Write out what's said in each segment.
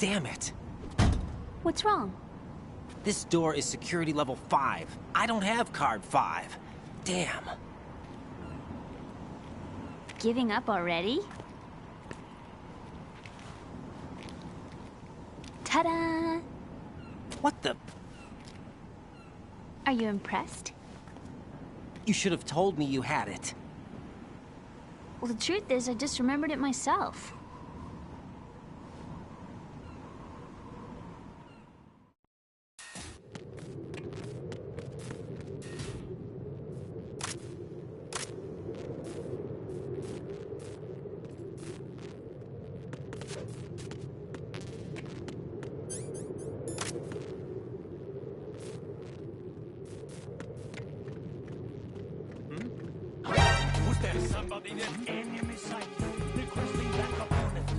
Damn it! What's wrong? This door is security level 5. I don't have card 5. Damn. Giving up already? Ta-da! What the? Are you impressed? You should have told me you had it. Well, the truth is, I just remembered it myself. Somebody that enemy sight. Requesting backup unit.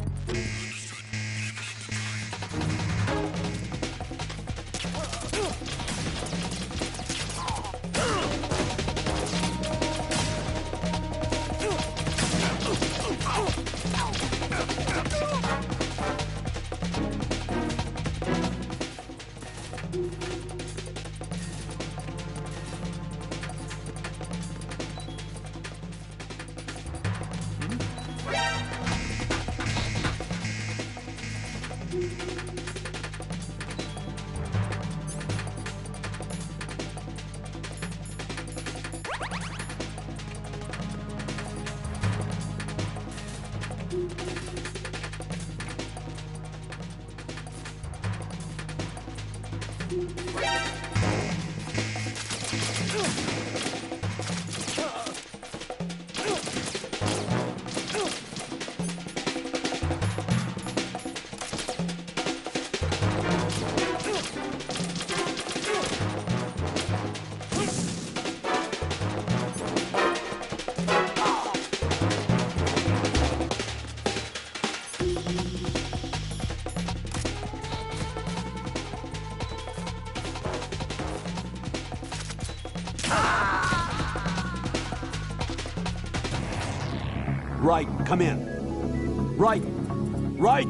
Right, come in. Right, right!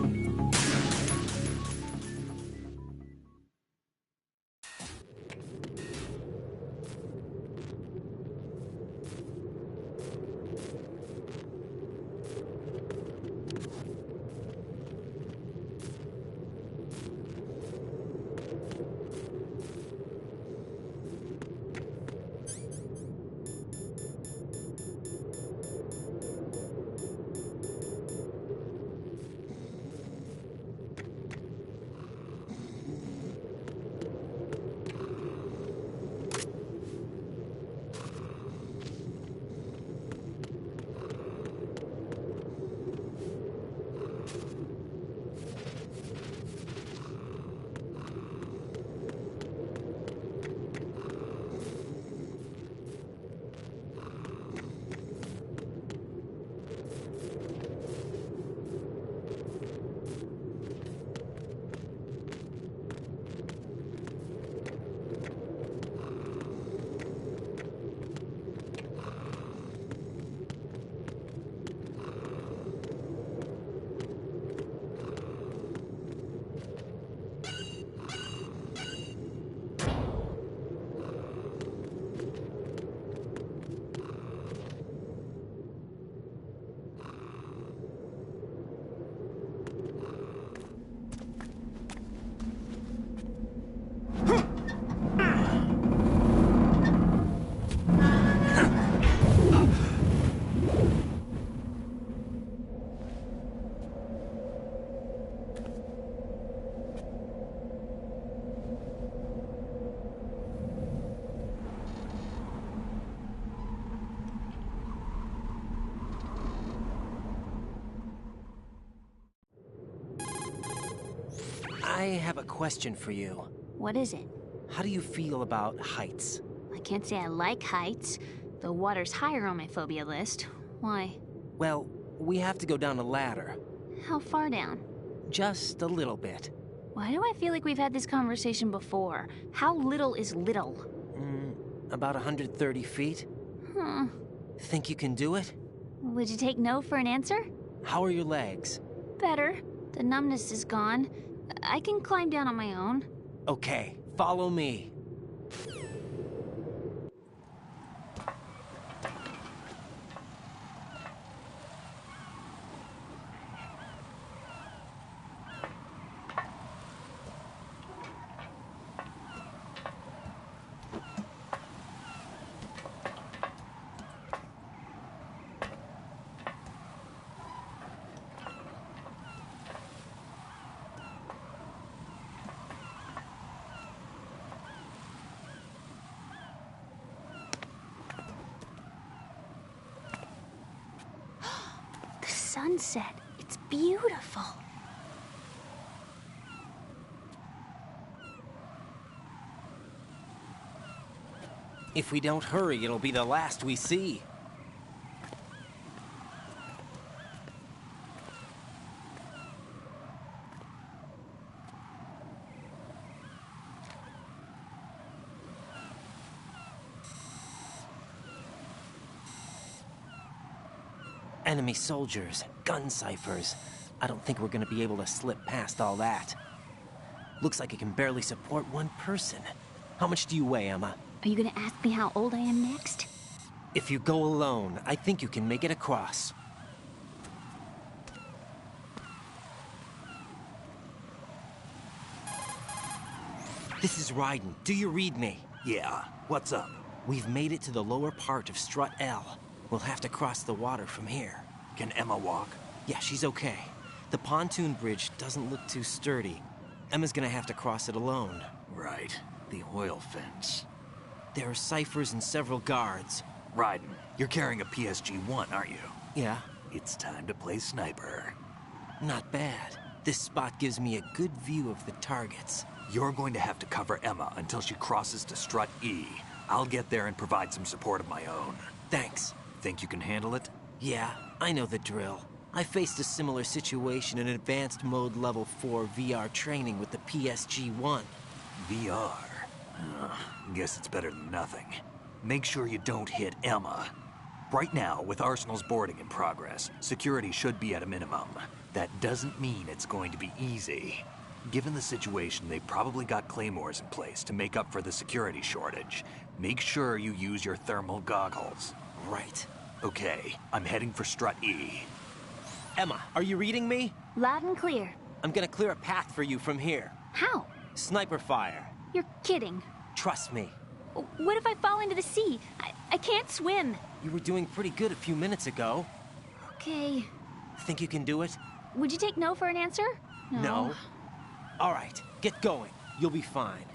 I have a question for you. What is it? How do you feel about heights? I can't say I like heights. The water's higher on my phobia list. Why? Well, we have to go down a ladder. How far down? Just a little bit. Why do I feel like we've had this conversation before? How little is little? About 130 feet. Huh. Think you can do it? Would you take no for an answer? How are your legs? Better. The numbness is gone. I can climb down on my own. Okay, follow me. Sunset. It's beautiful. If we don't hurry, it'll be the last we see. Enemy soldiers, gun ciphers. I don't think we're gonna be able to slip past all that. Looks like it can barely support one person. How much do you weigh, Emma? Are you gonna ask me how old I am next? If you go alone, I think you can make it across. This is Ryden. Do you read me? Yeah, what's up? We've made it to the lower part of Strut L. We'll have to cross the water from here. Can Emma walk? Yeah, she's okay. The pontoon bridge doesn't look too sturdy. Emma's gonna have to cross it alone. Right, the oil fence. There are ciphers and several guards. Ryden, you're carrying a PSG-1, aren't you? Yeah, It's time to play sniper. not bad. This spot gives me a good view of the targets. You're going to have to cover Emma until she crosses to Strut E. I'll get there and provide some support of my own. Thanks. Think you can handle it? Yeah, I know the drill. I faced a similar situation in advanced mode level 4 VR training with the PSG-1. VR. Guess it's better than nothing. Make sure you don't hit Emma. Right now, with Arsenal's boarding in progress, security should be at a minimum. That doesn't mean it's going to be easy. Given the situation, they've probably got claymores in place to make up for the security shortage. Make sure you use your thermal goggles. Right. Okay, I'm heading for Strut E. Emma, are you reading me? Loud and clear. I'm gonna clear a path for you from here. How? Sniper fire. You're kidding. Trust me. What if I fall into the sea? I can't swim. You were doing pretty good a few minutes ago. Okay. Think you can do it? Would you take no for an answer? No. All right, get going. You'll be fine.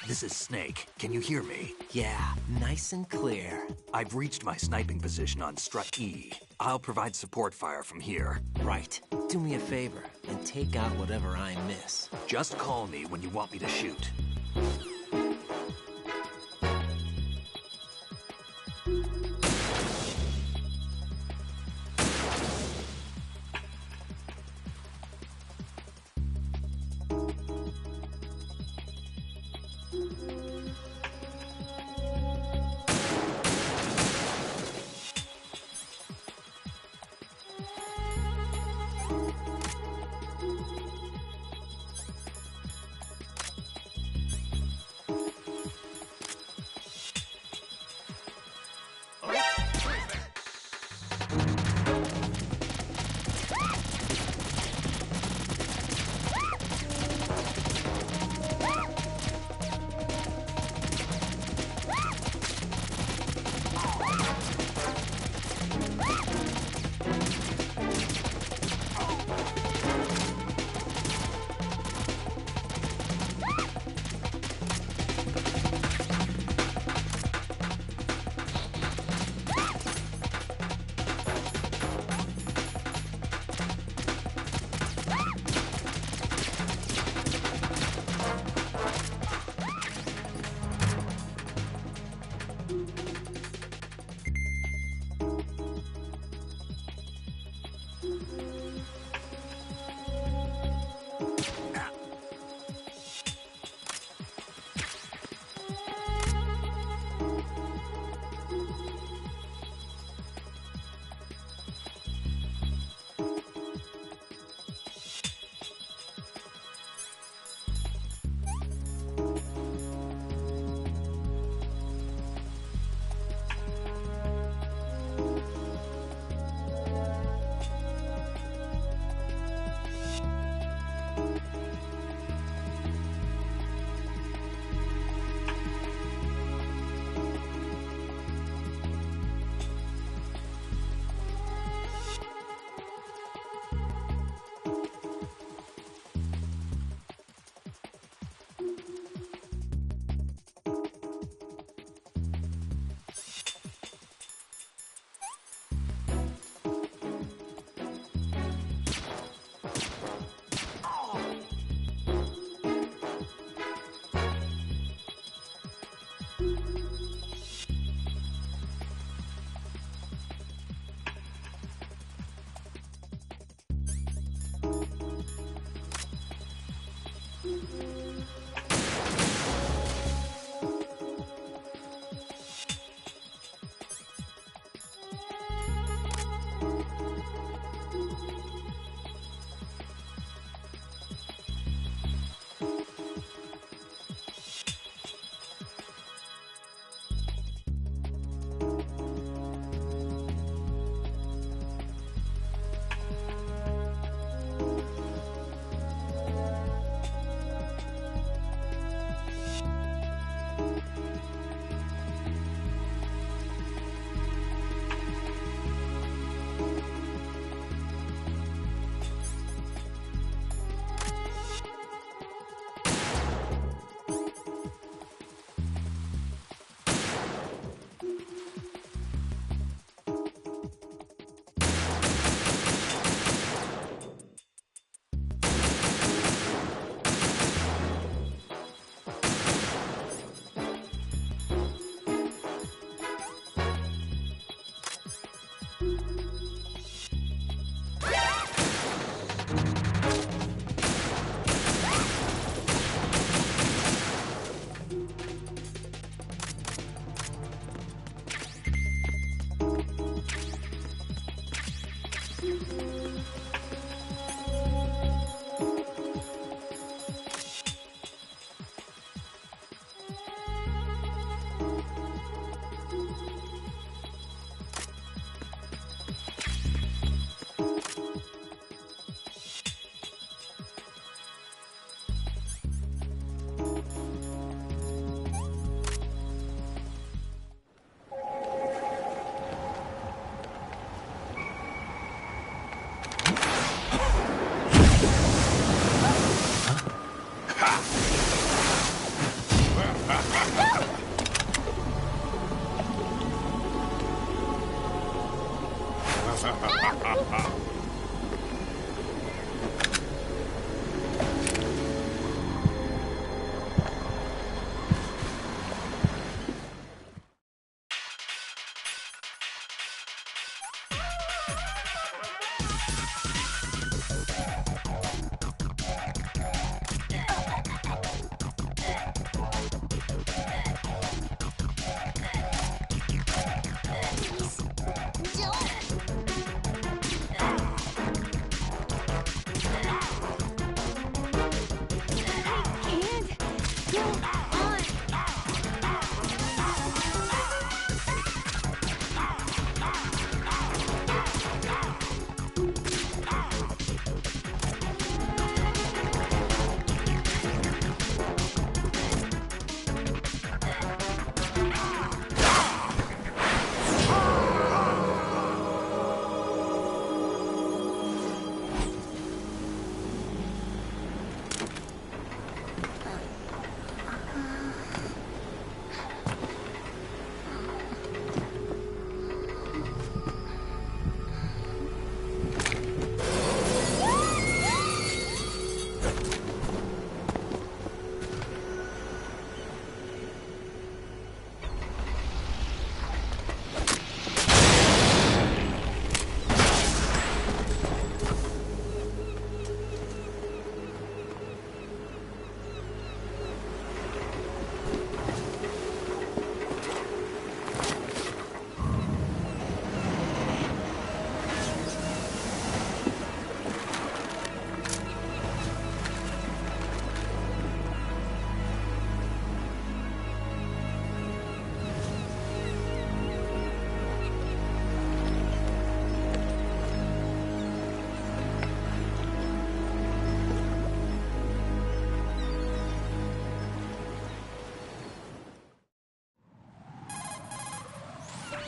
This is Snake. Can you hear me? Yeah, nice and clear. I've reached my sniping position on Strut E. I'll provide support fire from here. Right. Do me a favor and take out whatever I miss. Just call me when you want me to shoot.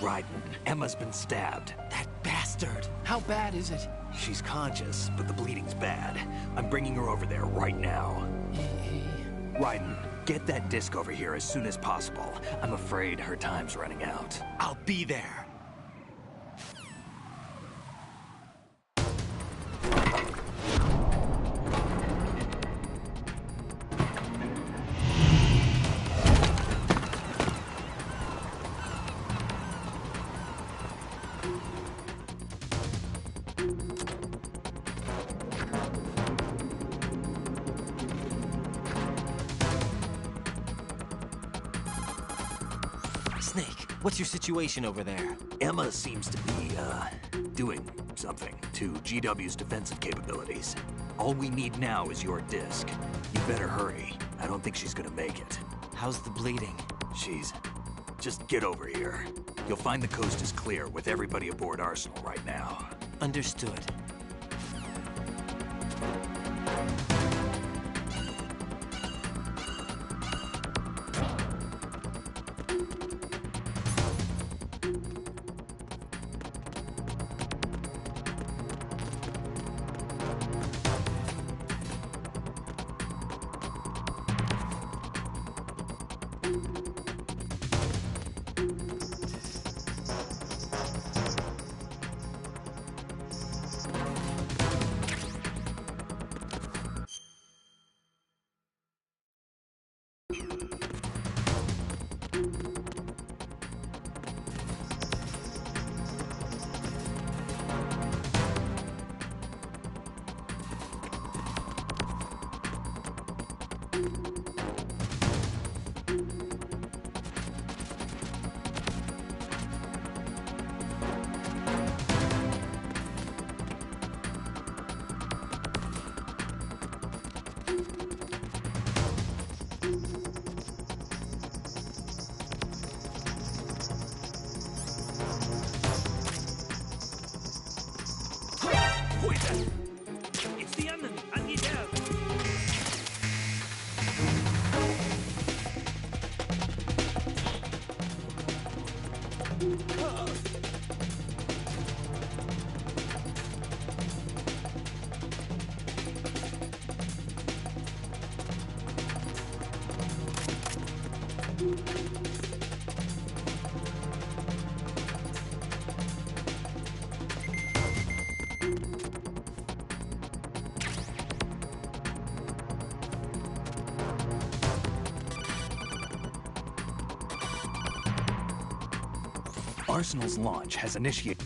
Raiden, Emma's been stabbed. That bastard! How bad is it? She's conscious, but the bleeding's bad. I'm bringing her over there right now. Raiden, get that disc over here as soon as possible. I'm afraid her time's running out. I'll be there. Snake, what's your situation over there? Emma seems to be, doing something to GW's defensive capabilities. All we need now is your disc. You better hurry. I don't think she's gonna make it. How's the bleeding? Just get over here. You'll find the coast is clear with everybody aboard Arsenal right now. Understood. It's the enemy, and he's there. Arsenal's launch has initiated.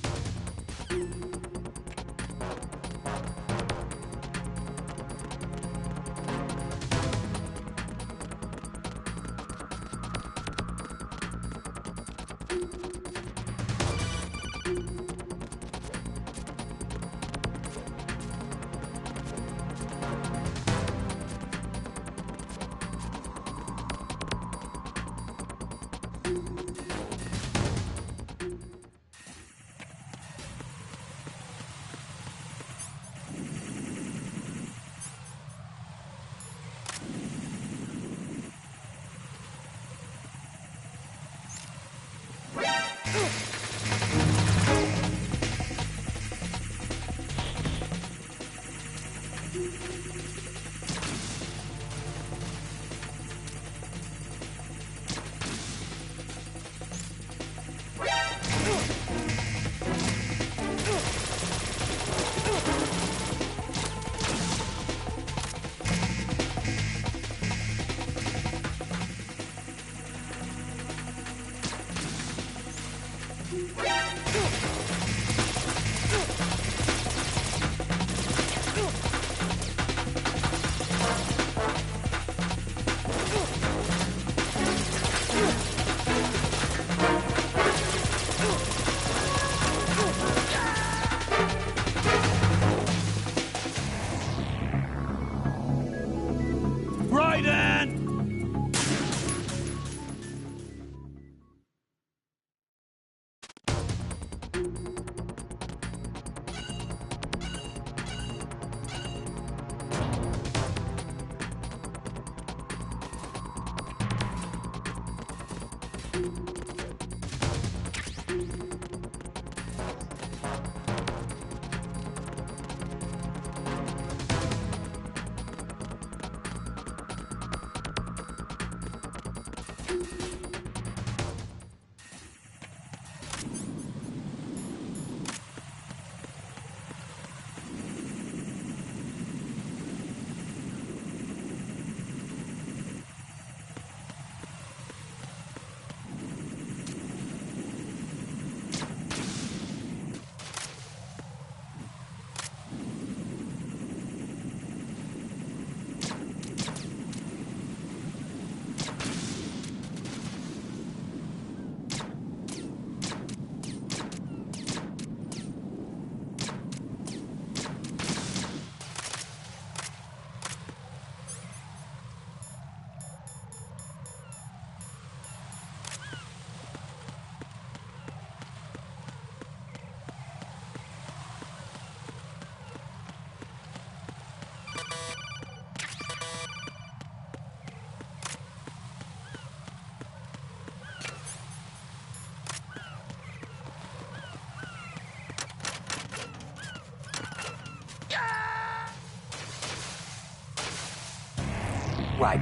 Right.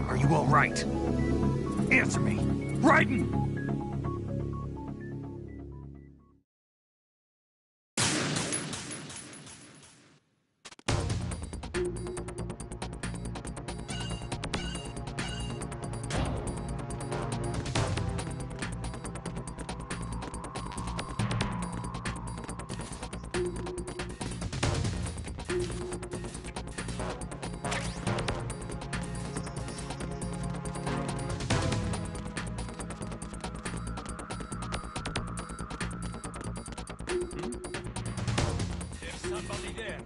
Are you all right? Answer me. Raiden! There's somebody there.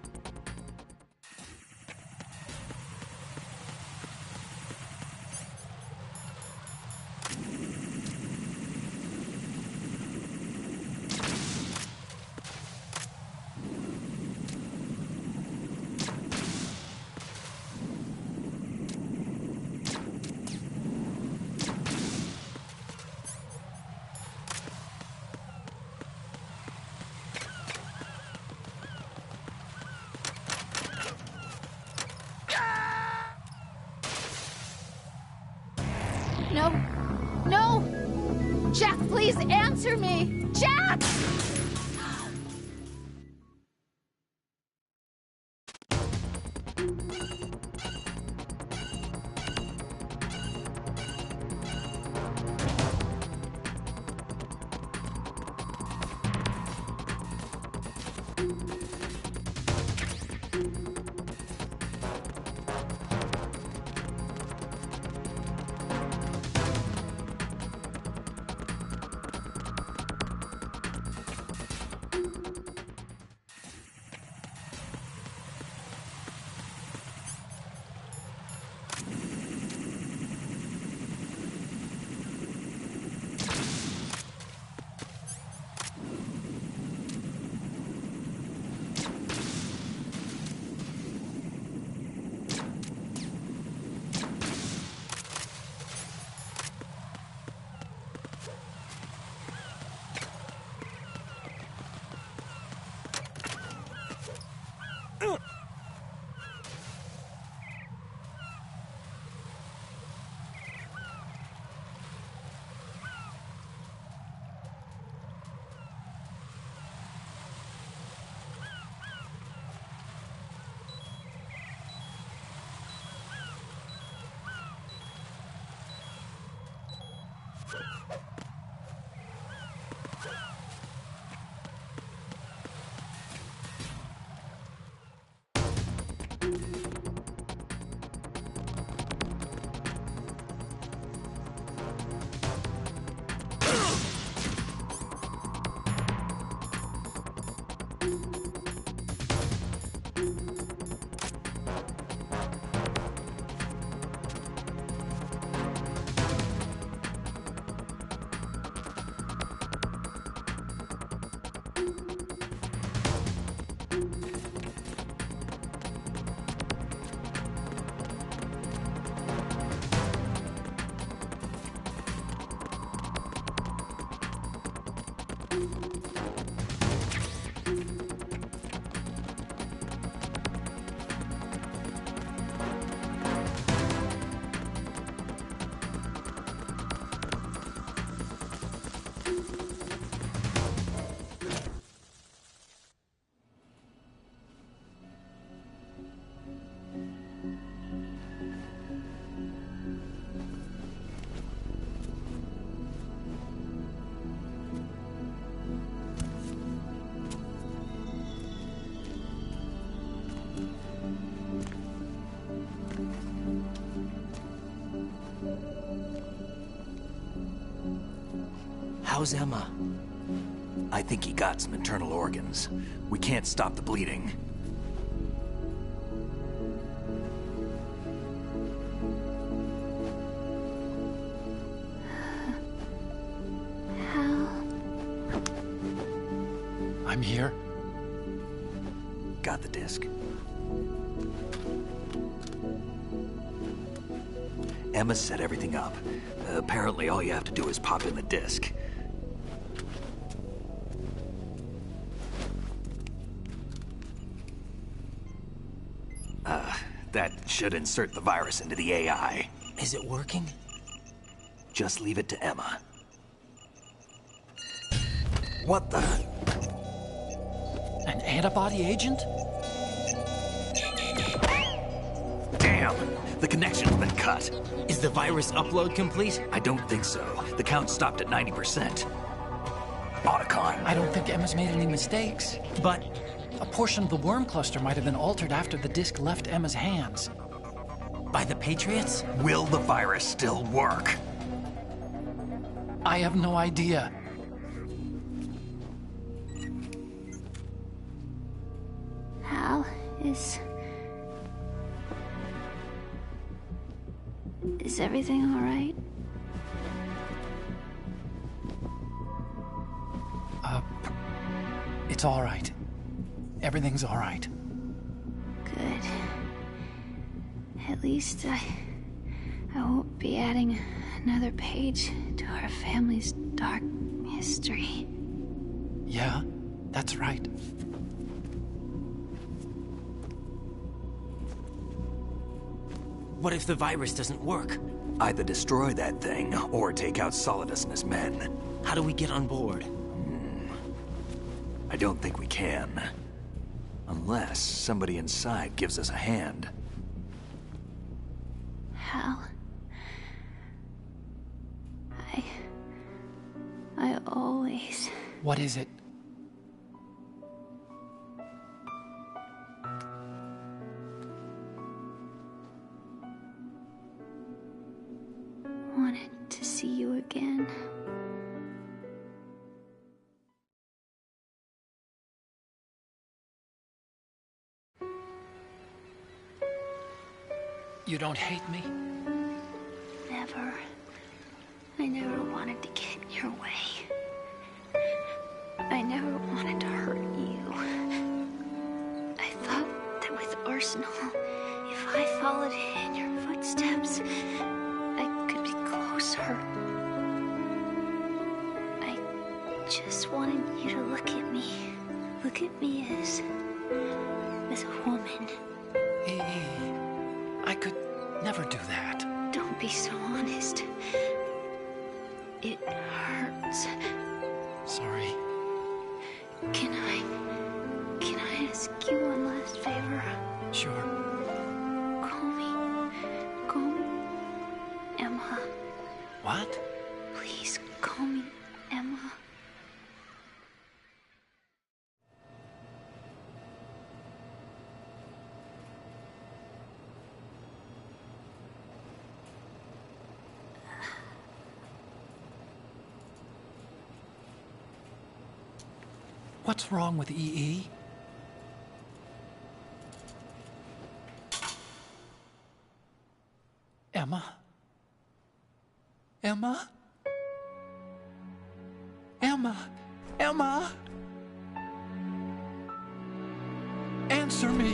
No. No! Jack, please answer me! Jack! How's Emma? I think he got some internal organs. We can't stop the bleeding. I'm here. Got the disc. Emma set everything up. Apparently all you have to do is pop in the disc. That should insert the virus into the AI. Is it working? Just leave it to Emma. What the? An antibody agent? Damn! The connection's been cut. Is the virus upload complete? I don't think so. The count stopped at 90%. Otacon. I don't think Emma's made any mistakes. But A portion of the worm cluster might have been altered after the disc left Emma's hands. by the Patriots? Will the virus still work? I have no idea. Hal, is everything all right? It's all right. Everything's all right. Good. At least I won't be adding another page to our family's dark history. Yeah, that's right. What if the virus doesn't work? Either destroy that thing, or take out Solidus and his men. How do we get on board? I don't think we can. Unless somebody inside gives us a hand. Hal, I always... What is it? wanted to see you again. You don't hate me? Never. I never wanted to get in your way. I never wanted to hurt you. I thought that with Arsenal, if I followed in your footsteps, I could be closer. I just wanted you to look at me. Look at me as a woman. I could never do that. Don't be so honest. It hurts. Sorry. Can I ask you one last favor? Sure. Call me Emma. What? Please call me Emma. What's wrong with EE? Emma? Emma? Emma? Emma? Answer me!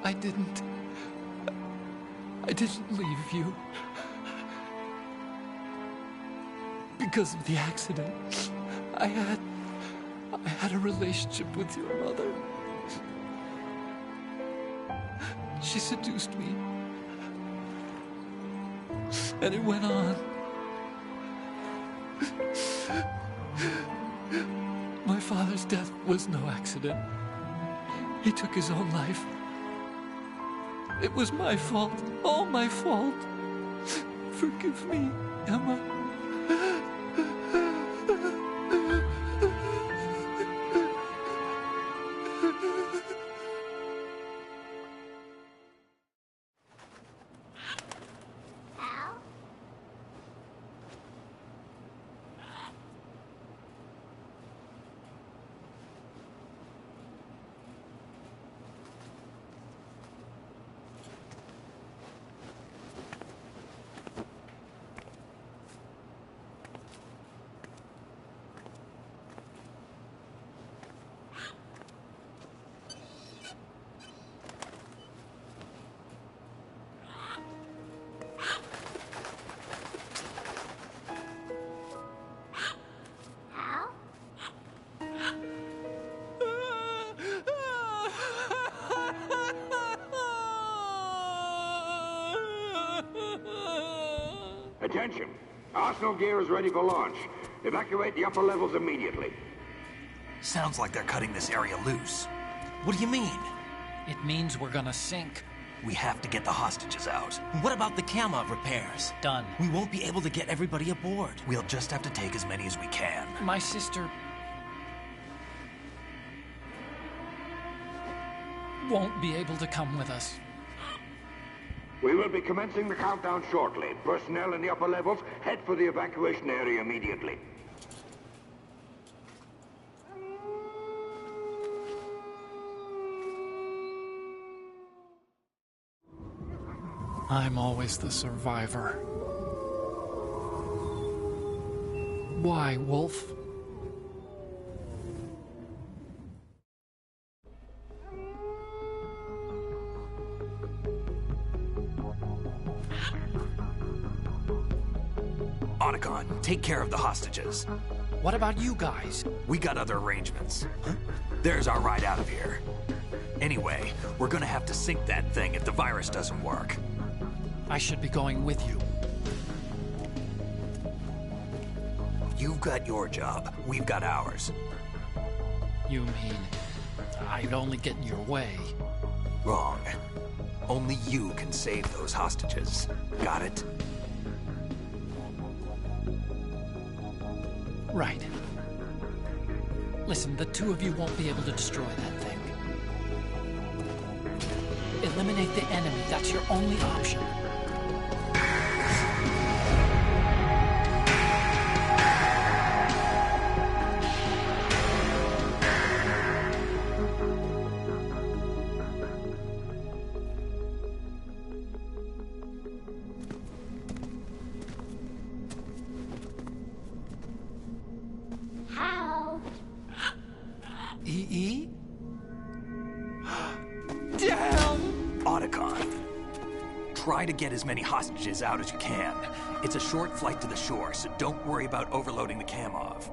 I didn't leave you. Because of the accident, I had a relationship with your mother. She seduced me. And it went on. My father's death was no accident. He took his own life. It was my fault, all my fault. Forgive me, Emma. Attention! Arsenal gear is ready for launch. Evacuate the upper levels immediately. Sounds like they're cutting this area loose. What do you mean? It means we're gonna sink. We have to get the hostages out. What about the camo repairs? Done. We won't be able to get everybody aboard. We'll just have to take as many as we can. My sister won't be able to come with us. We will be commencing the countdown shortly. Personnel in the upper levels, head for the evacuation area immediately. I'm always the survivor. Why, Wolf? Otacon, take care of the hostages. What about you guys? We got other arrangements. There's our ride out of here. Anyway, we're gonna have to sink that thing if the virus doesn't work. I should be going with you. You've got your job, we've got ours. You mean I'd only get in your way? Wrong. Only you can save those hostages. Got it? Right. Listen, the two of you won't be able to destroy that thing. Eliminate the enemy. That's your only option. EE? Damn! Otacon, try to get as many hostages out as you can. It's a short flight to the shore, so don't worry about overloading the Kamov.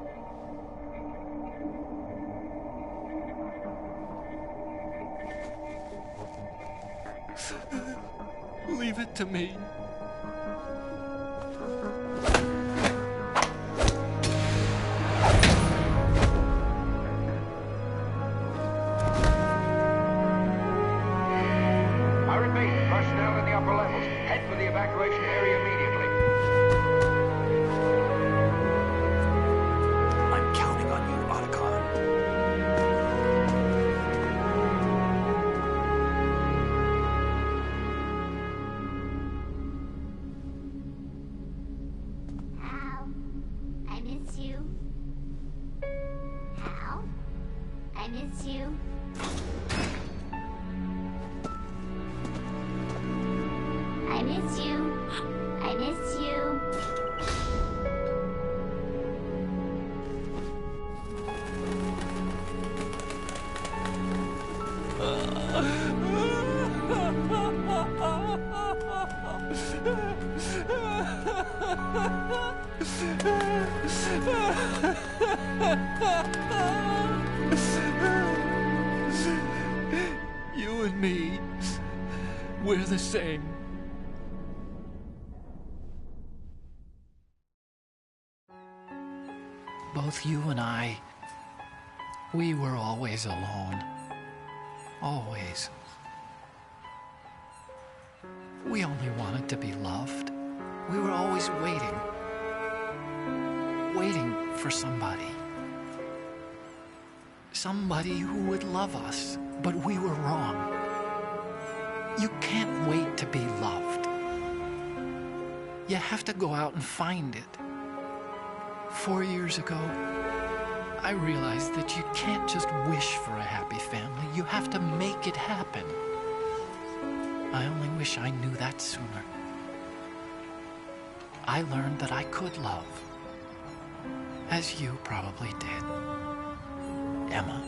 Leave it to me. I repeat, personnel in the upper levels, head for the evacuation area immediately. I'm counting on you, Otacon. Hal, I miss you. Hal, I miss you. I miss you. I miss you. You and me, we're the same. Both you and I, we were always alone. Always. We only wanted to be loved. We were always waiting. Waiting for somebody. Somebody who would love us. But we were wrong. You can't wait to be loved. You have to go out and find it. 4 years ago, I realized that you can't just wish for a happy family. You have to make it happen. I only wish I knew that sooner. I learned that I could love, as you probably did, Emma.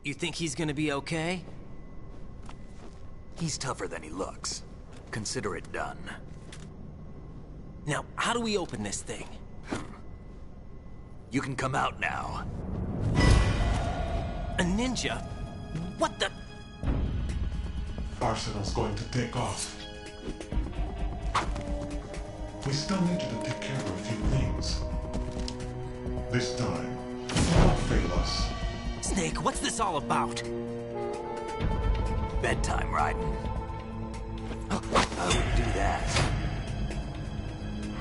You think he's gonna be okay? He's tougher than he looks. Consider it done. Now, how do we open this thing? You can come out now. A ninja? What the? Arsenal's going to take off. We still need you to take care of a few things. This time, don't fail us. Snake, what's this all about? Bedtime, Raiden. I wouldn't do that.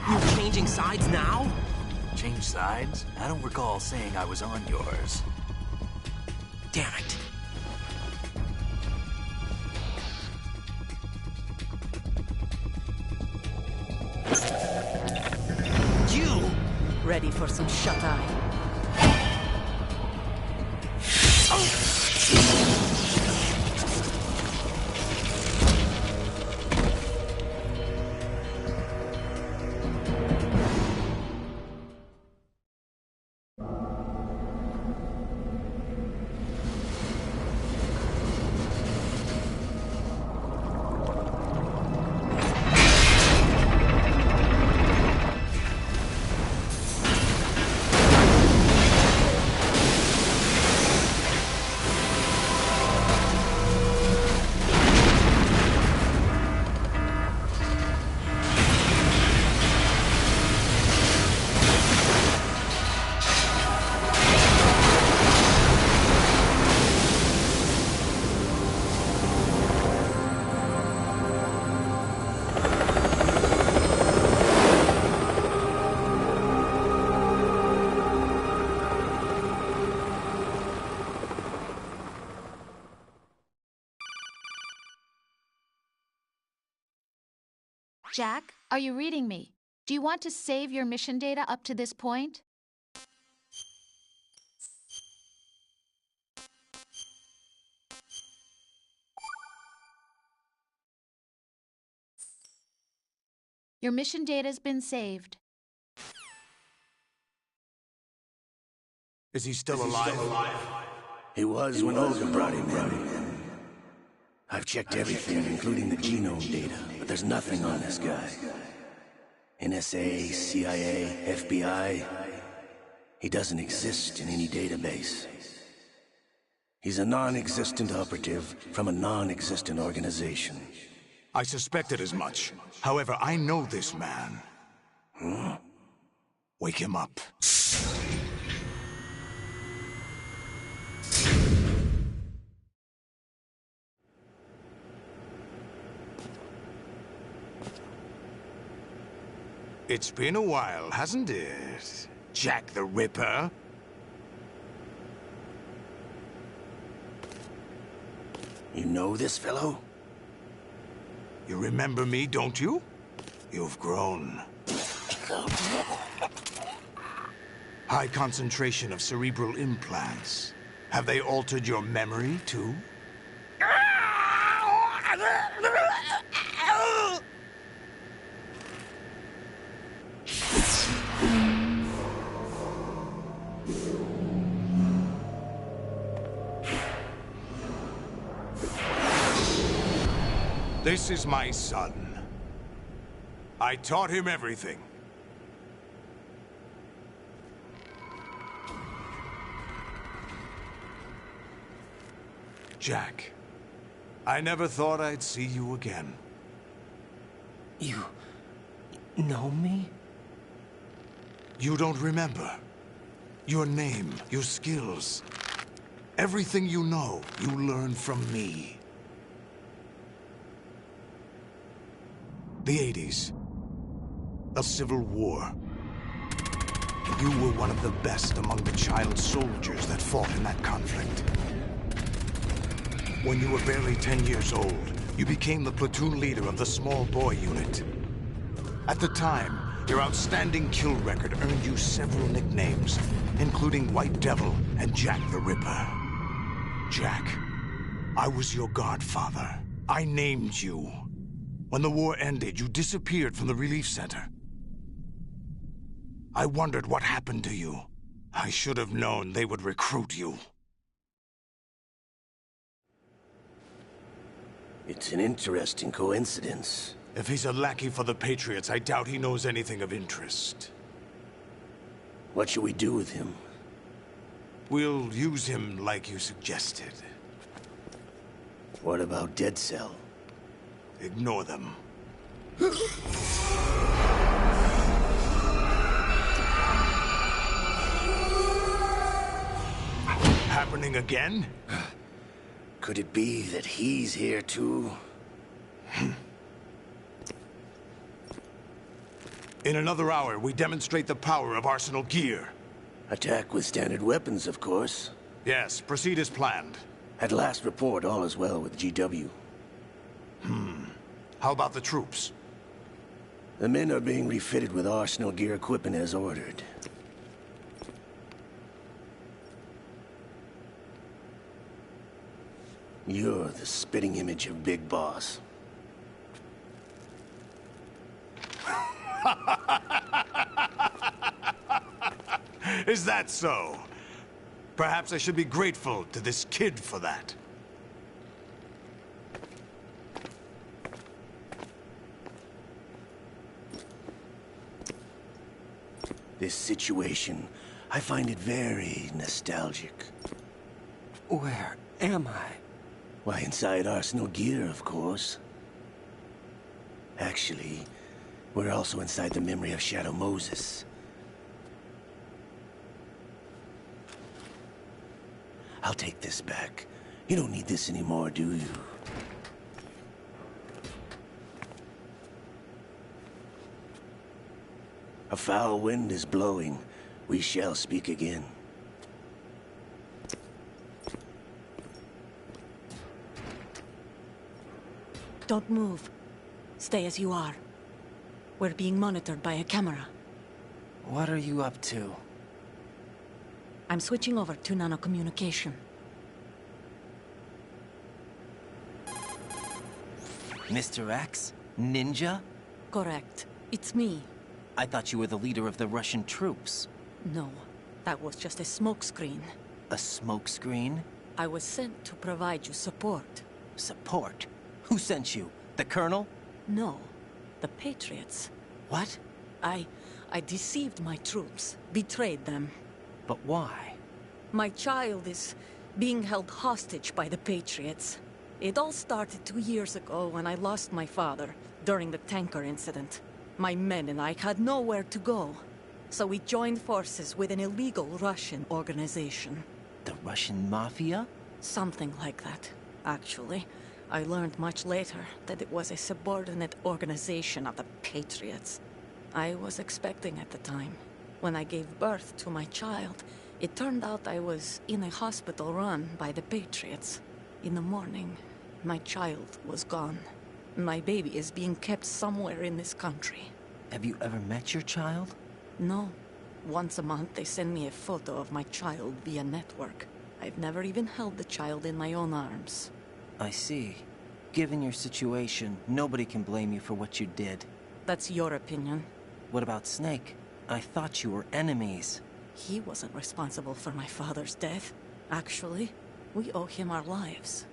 You're changing sides now? Change sides? I don't recall saying I was on yours. Damn it. You! Ready for some shut-eye? Jack, are you reading me? Do you want to save your mission data up to this point? Your mission data's been saved. Is he still alive? He was when Olga brought him in. I've checked everything, including the genome data, but there's nothing on this guy. NSA, CIA, FBI. He doesn't exist in any database. He's a non-existent operative from a non-existent organization. I suspected as much. However, I know this man. Wake him up. It's been a while, hasn't it? Jack the Ripper? You know this fellow? You remember me, don't you? You've grown. High concentration of cerebral implants. Have they altered your memory, too? This is my son. I taught him everything. Jack, I never thought I'd see you again. You know me? You don't remember. Your name, your skills. Everything you know, you learned from me. The 80s. A civil war. You were one of the best among the child soldiers that fought in that conflict. When you were barely 10 years old, you became the platoon leader of the small boy unit. At the time, your outstanding kill record earned you several nicknames, including White Devil and Jack the Ripper. Jack, I was your godfather. I named you. When the war ended, you disappeared from the relief center. I wondered what happened to you. I should have known they would recruit you. It's an interesting coincidence. If he's a lackey for the Patriots, I doubt he knows anything of interest. What should we do with him? We'll use him like you suggested. What about Dead Cell? Ignore them. Happening again? Could it be that he's here too? In another hour, we demonstrate the power of Arsenal gear. Attack with standard weapons, of course. Yes, proceed as planned. At last report, all is well with GW. How about the troops? The men are being refitted with Arsenal gear equipment as ordered. You're the spitting image of Big Boss. Is that so? Perhaps I should be grateful to this kid for that. This situation, I find it very nostalgic. Where am I? Why, inside Arsenal gear, of course. Actually, we're also inside the memory of Shadow Moses. I'll take this back. You don't need this anymore, do you? A foul wind is blowing. We shall speak again. Don't move. Stay as you are. We're being monitored by a camera. What are you up to? I'm switching over to nanocommunication. Mr. X? Ninja? Correct. It's me. I thought you were the leader of the Russian troops. No, that was just a smokescreen. A smokescreen? I was sent to provide you support. Support? Who sent you? The Colonel? No, the Patriots. What? I deceived my troops, betrayed them. But why? My child is being held hostage by the Patriots. It all started 2 years ago when I lost my father during the tanker incident. My men and I had nowhere to go, so we joined forces with an illegal Russian organization. The Russian Mafia? Something like that, actually. I learned much later that it was a subordinate organization of the Patriots. I was expecting at the time. When I gave birth to my child, it turned out I was in a hospital run by the Patriots. In the morning, my child was gone. My baby is being kept somewhere in this country. Have you ever met your child? No. Once a month, they send me a photo of my child via network. I've never even held the child in my own arms. I see. Given your situation, nobody can blame you for what you did. That's your opinion. What about Snake? I thought you were enemies. He wasn't responsible for my father's death. Actually, we owe him our lives.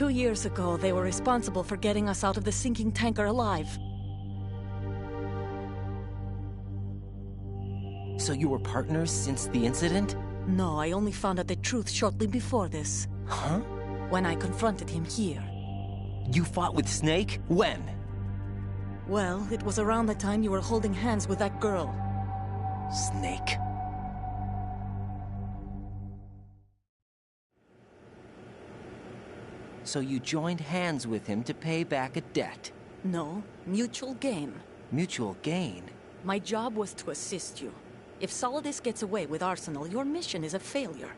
2 years ago, they were responsible for getting us out of the sinking tanker alive. So you were partners since the incident? No, I only found out the truth shortly before this. Huh? When I confronted him here. You fought with Snake? When? Well, it was around the time you were holding hands with that girl. Snake. So you joined hands with him to pay back a debt? No, mutual gain. Mutual gain? My job was to assist you. If Solidus gets away with Arsenal, your mission is a failure.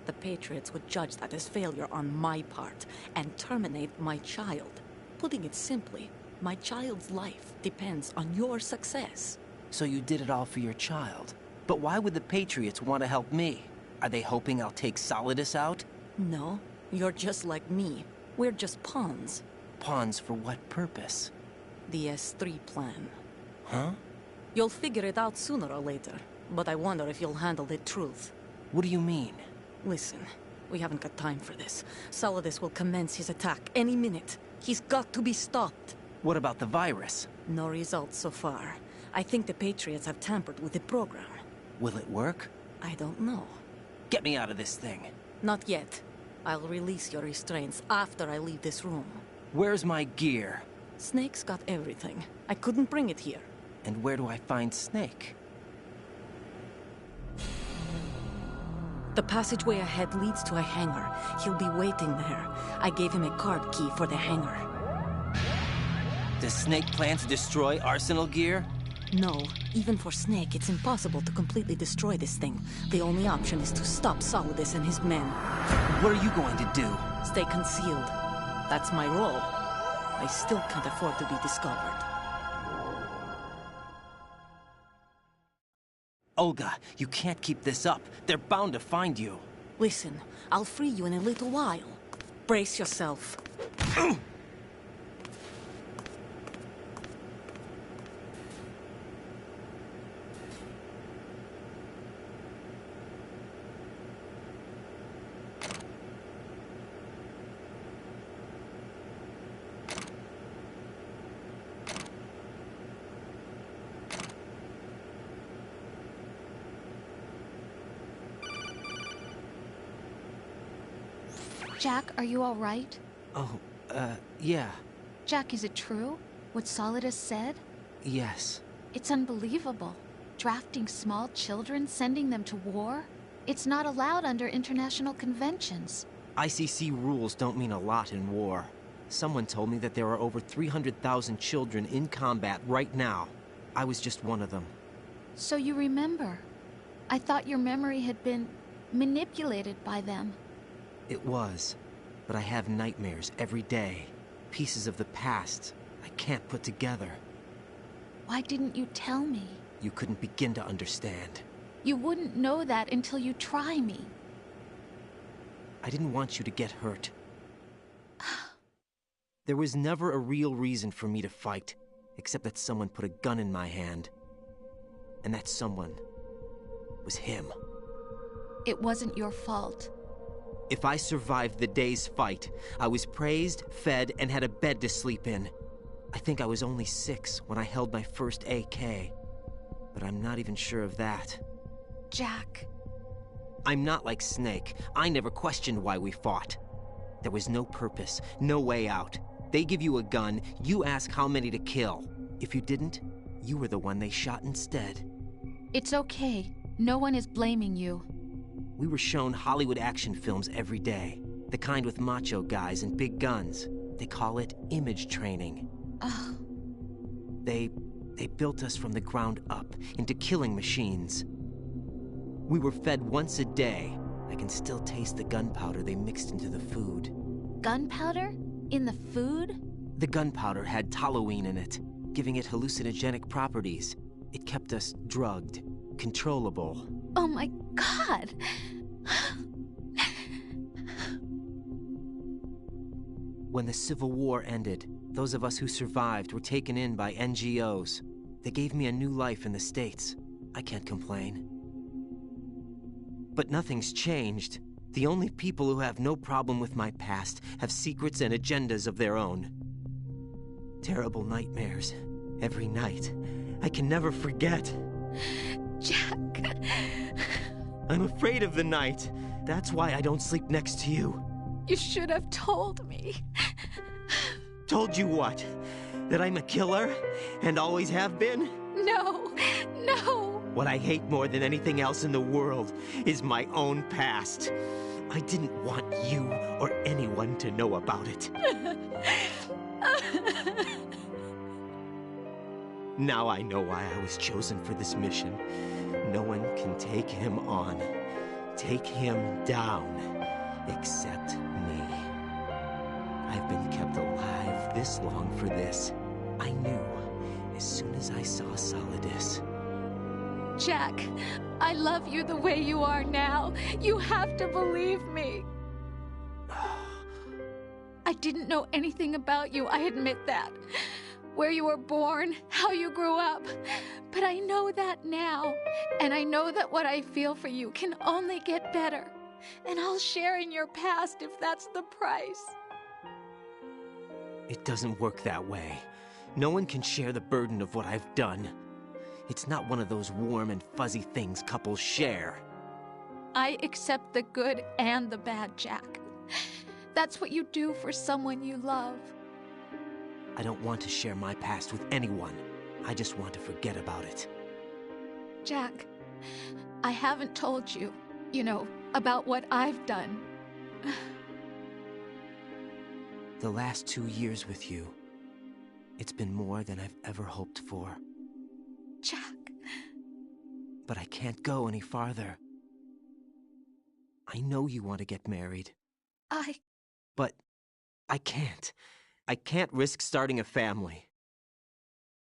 The Patriots would judge that as failure on my part, and terminate my child. Putting it simply, my child's life depends on your success. So you did it all for your child. But why would the Patriots want to help me? Are they hoping I'll take Solidus out? No, you're just like me. We're just pawns. Pawns for what purpose? The S3 plan. Huh? You'll figure it out sooner or later, but I wonder if you'll handle the truth. What do you mean? Listen, we haven't got time for this. Solidus will commence his attack any minute. He's got to be stopped. What about the virus? No results so far. I think the Patriots have tampered with the program. Will it work? I don't know. Get me out of this thing. Not yet. I'll release your restraints after I leave this room. Where's my gear? Snake's got everything. I couldn't bring it here. And where do I find Snake? The passageway ahead leads to a hangar. He'll be waiting there. I gave him a card key for the hangar. Does Snake plan to destroy Arsenal gear? No. Even for Snake, it's impossible to completely destroy this thing. The only option is to stop Solidus and his men. What are you going to do? Stay concealed. That's my role. I still can't afford to be discovered. Olga, you can't keep this up. They're bound to find you. Listen, I'll free you in a little while. Brace yourself. Jack, are you all right? Oh, yeah. Jack, is it true? What Solidus said? Yes. It's unbelievable. Drafting small children, sending them to war? It's not allowed under international conventions. ICC rules don't mean a lot in war. Someone told me that there are over 300,000 children in combat right now. I was just one of them. So you remember. I thought your memory had been manipulated by them. It was, but I have nightmares every day. Pieces of the past I can't put together. Why didn't you tell me? You couldn't begin to understand. You wouldn't know that until you try me. I didn't want you to get hurt. There was never a real reason for me to fight, except that someone put a gun in my hand. And that someone was him. It wasn't your fault. If I survived the day's fight, I was praised, fed, and had a bed to sleep in. I think I was only 6 when I held my first AK. But I'm not even sure of that. Jack. I'm not like Snake. I never questioned why we fought. There was no purpose, no way out. They give you a gun, you ask how many to kill. If you didn't, you were the one they shot instead. It's okay. No one is blaming you. We were shown Hollywood action films every day. The kind with macho guys and big guns. They call it image training. Ugh. They built us from the ground up into killing machines. We were fed once a day. I can still taste the gunpowder they mixed into the food. Gunpowder? In the food? The gunpowder had toluene in it, giving it hallucinogenic properties. It kept us drugged, controllable. Oh my God! When the Civil War ended, those of us who survived were taken in by NGOs. They gave me a new life in the States. I can't complain. But nothing's changed. The only people who have no problem with my past have secrets and agendas of their own. Terrible nightmares. Every night. I can never forget. Jack. I'm afraid of the night. That's why I don't sleep next to you. You should have told me. Told you what? That I'm a killer? And always have been? No, no. What I hate more than anything else in the world is my own past. I didn't want you or anyone to know about it. Now I know why I was chosen for this mission. No one can take him on, take him down, except me. I've been kept alive this long for this. I knew as soon as I saw Solidus. Jack, I love you the way you are now. You have to believe me. I didn't know anything about you, I admit that. Where you were born, how you grew up. But I know that now. And I know that what I feel for you can only get better. And I'll share in your past if that's the price. It doesn't work that way. No one can share the burden of what I've done. It's not one of those warm and fuzzy things couples share. I accept the good and the bad, Jack. That's what you do for someone you love. I don't want to share my past with anyone. I just want to forget about it. Jack, I haven't told you, about what I've done. The last 2 years with you, it's been more than I've ever hoped for. Jack. But I can't go any farther. I know you want to get married. But I can't. I can't risk starting a family.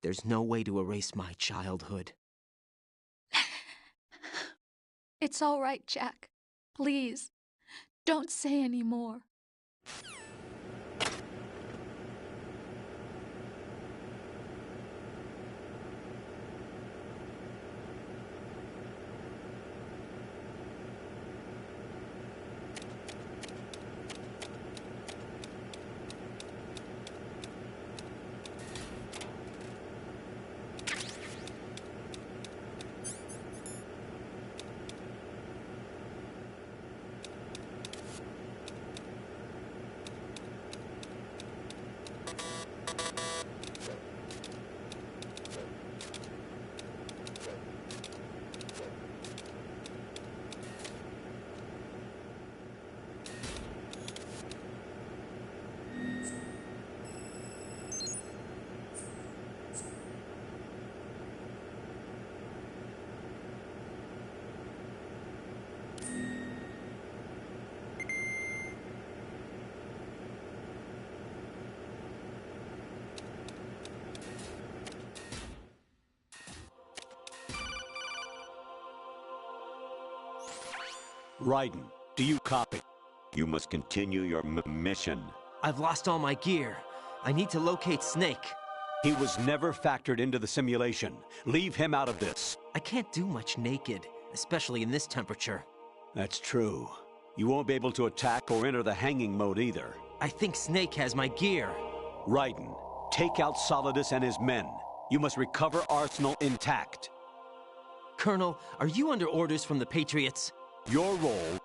There's no way to erase my childhood. It's all right, Jack. Please, don't say any more. Raiden, do you copy? You must continue your mission. I've lost all my gear. I need to locate Snake. He was never factored into the simulation. Leave him out of this. I can't do much naked, especially in this temperature. That's true. You won't be able to attack or enter the hanging mode either. I think Snake has my gear. Raiden, take out Solidus and his men. You must recover Arsenal intact. Colonel, are you under orders from the Patriots? Your role,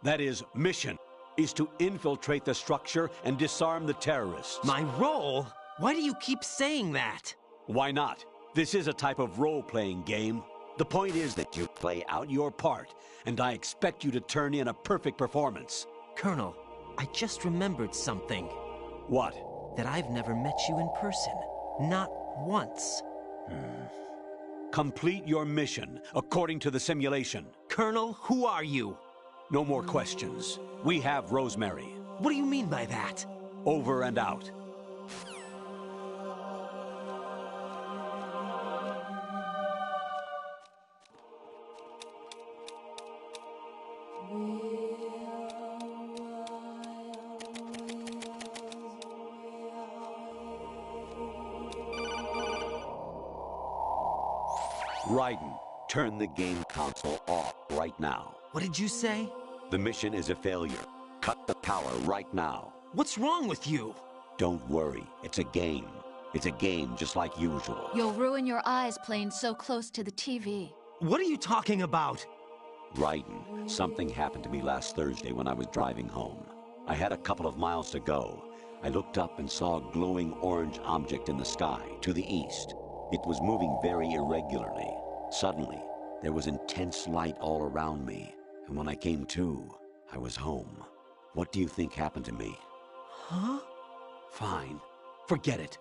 that is, mission, is to infiltrate the structure and disarm the terrorists. My role? Why do you keep saying that? Why not? This is a type of role-playing game. The point is that you play out your part, and I expect you to turn in a perfect performance. Colonel, I just remembered something. What? That I've never met you in person. Not once. Complete your mission, according to the simulation. Colonel, who are you? No more questions. We have Rosemary. What do you mean by that? Over and out. Raiden, turn the game console off right now. What did you say? The mission is a failure. Cut the power right now. What's wrong with you? Don't worry. It's a game. It's a game just like usual. You'll ruin your eyes playing so close to the TV. What are you talking about? Raiden, something happened to me last Thursday when I was driving home. I had a couple of miles to go. I looked up and saw a glowing orange object in the sky, to the east. It was moving very irregularly. Suddenly, there was intense light all around me, and when I came to, I was home. What do you think happened to me? Huh? Fine. Forget it.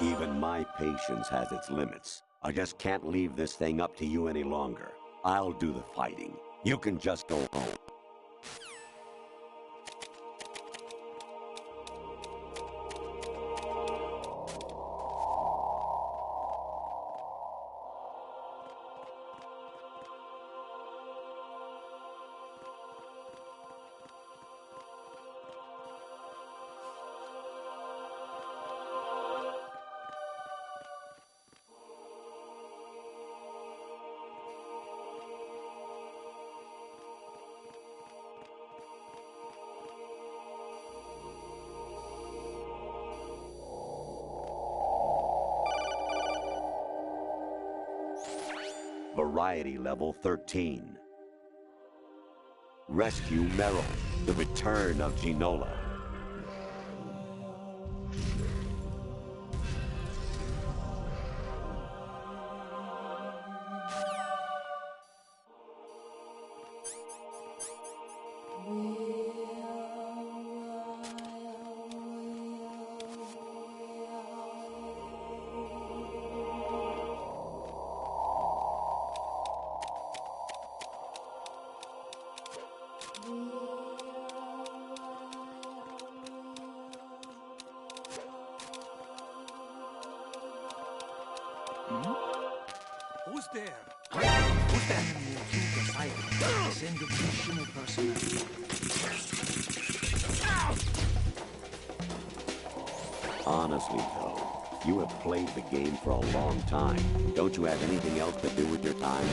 Even my patience has its limits. I just can't leave this thing up to you any longer. I'll do the fighting. You can just go home. Variety level 13. Rescue Meryl, the return of Ginola. Who's there? Who's that? Send additional personnel. Honestly, though, you have played the game for a long time. Don't you have anything else to do with your time?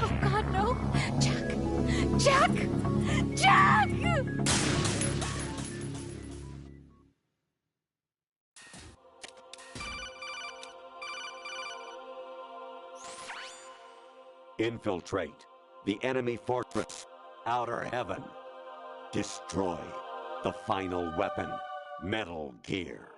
Oh God, no! Jack! Jack! Jack! Infiltrate the enemy fortress, Outer Heaven. Destroy the final weapon, Metal Gear.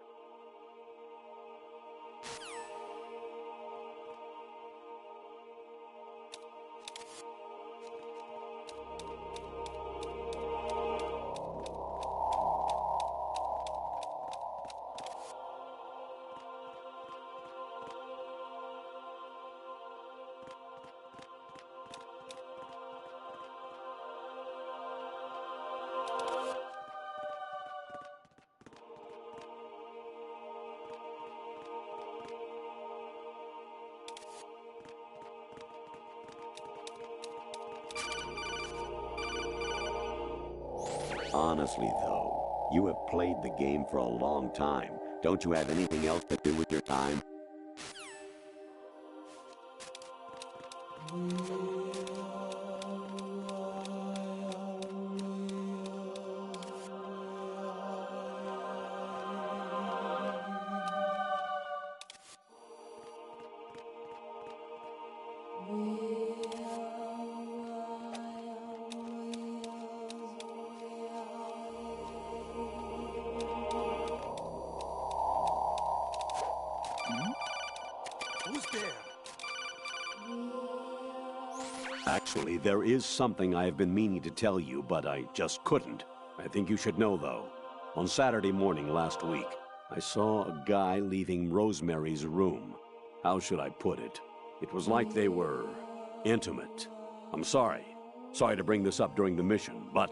Honestly, though, you have played the game for a long time. Don't you have anything else to do with your time? Who's there? Actually, there is something I have been meaning to tell you, but I just couldn't. I think you should know, though. On Saturday morning last week, I saw a guy leaving Rosemary's room. How should I put it? It was like they were intimate. I'm sorry. Sorry to bring this up during the mission, but...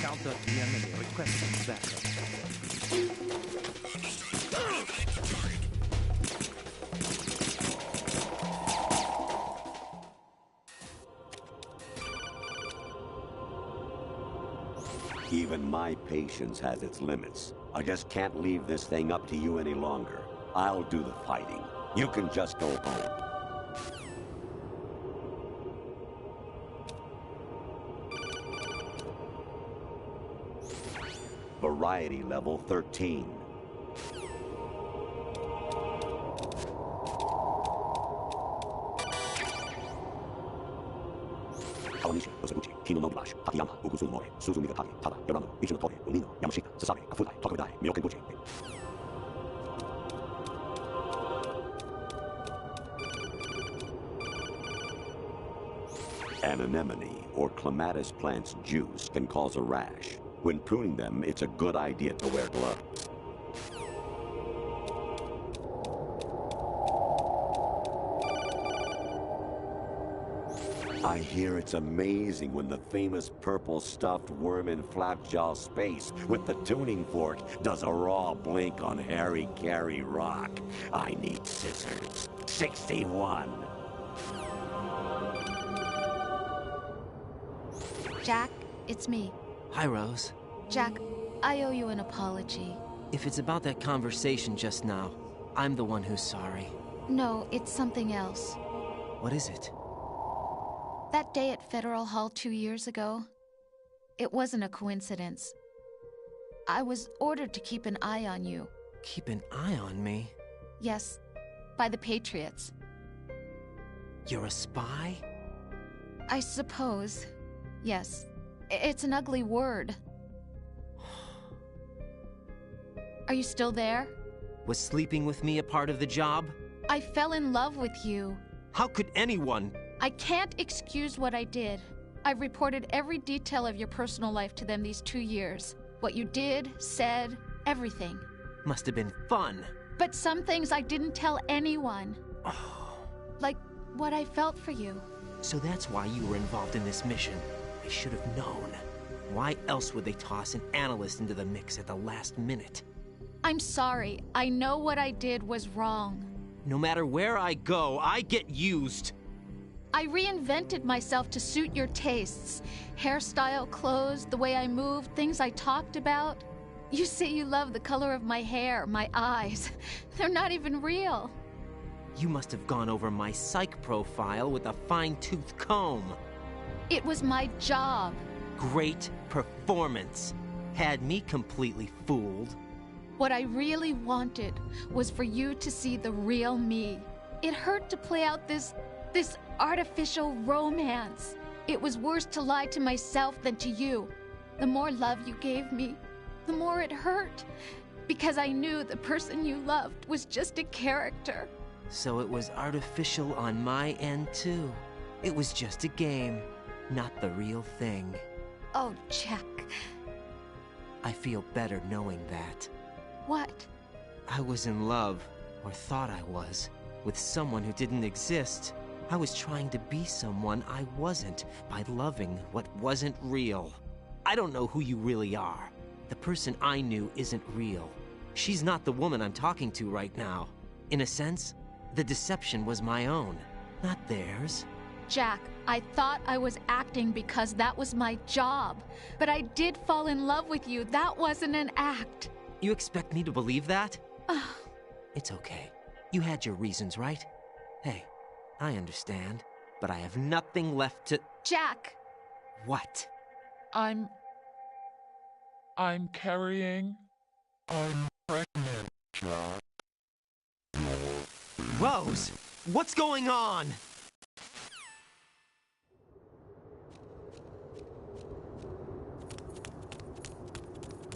Count up the enemy requesting backup. Even my patience has its limits. I just can't leave this thing up to you any longer. I'll do the fighting. You can just go home. Variety level 13. An anemone or clematis plant's juice can cause a rash. When pruning them, it's a good idea to wear gloves. I hear it's amazing when the famous purple stuffed worm in Flapjaw Space with the tuning fork does a raw blink on Harry Carey Rock. I need scissors. 61. Jack, it's me. Hi, Rose. Jack, I owe you an apology. If it's about that conversation just now, I'm the one who's sorry. No, it's something else. What is it? That day at Federal Hall 2 years ago, it wasn't a coincidence. I was ordered to keep an eye on you. Keep an eye on me? Yes, by the Patriots. You're a spy? I suppose. Yes. It's an ugly word. Are you still there? Was sleeping with me a part of the job? I fell in love with you. How could anyone? I can't excuse what I did. I've reported every detail of your personal life to them these 2 years. What you did, said, everything. Must have been fun. But some things I didn't tell anyone. Like what I felt for you. So that's why you were involved in this mission. I should have known. Why else would they toss an analyst into the mix at the last minute? I'm sorry. I know what I did was wrong. No matter where I go, I get used. I reinvented myself to suit your tastes. Hairstyle, clothes, the way I moved, things I talked about. You say you love the color of my hair, my eyes. They're not even real. You must have gone over my psych profile with a fine-tooth comb. It was my job. Great performance. Had me completely fooled. What I really wanted was for you to see the real me. It hurt to play out this artificial romance. It was worse to lie to myself than to you. The more love you gave me, the more it hurt. Because I knew the person you loved was just a character. So it was artificial on my end, too. It was just a game, not the real thing. Oh, Jack. I feel better knowing that. What? I was in love, or thought I was, with someone who didn't exist. I was trying to be someone I wasn't by loving what wasn't real. I don't know who you really are. The person I knew isn't real. She's not the woman I'm talking to right now. In a sense, the deception was my own, not theirs. Jack, I thought I was acting because that was my job. But I did fall in love with you. That wasn't an act. You expect me to believe that? It's okay. You had your reasons, right? Hey, I understand, but I have nothing left to... Jack! What? I'm carrying. I'm pregnant, Jack. Rose! What's going on?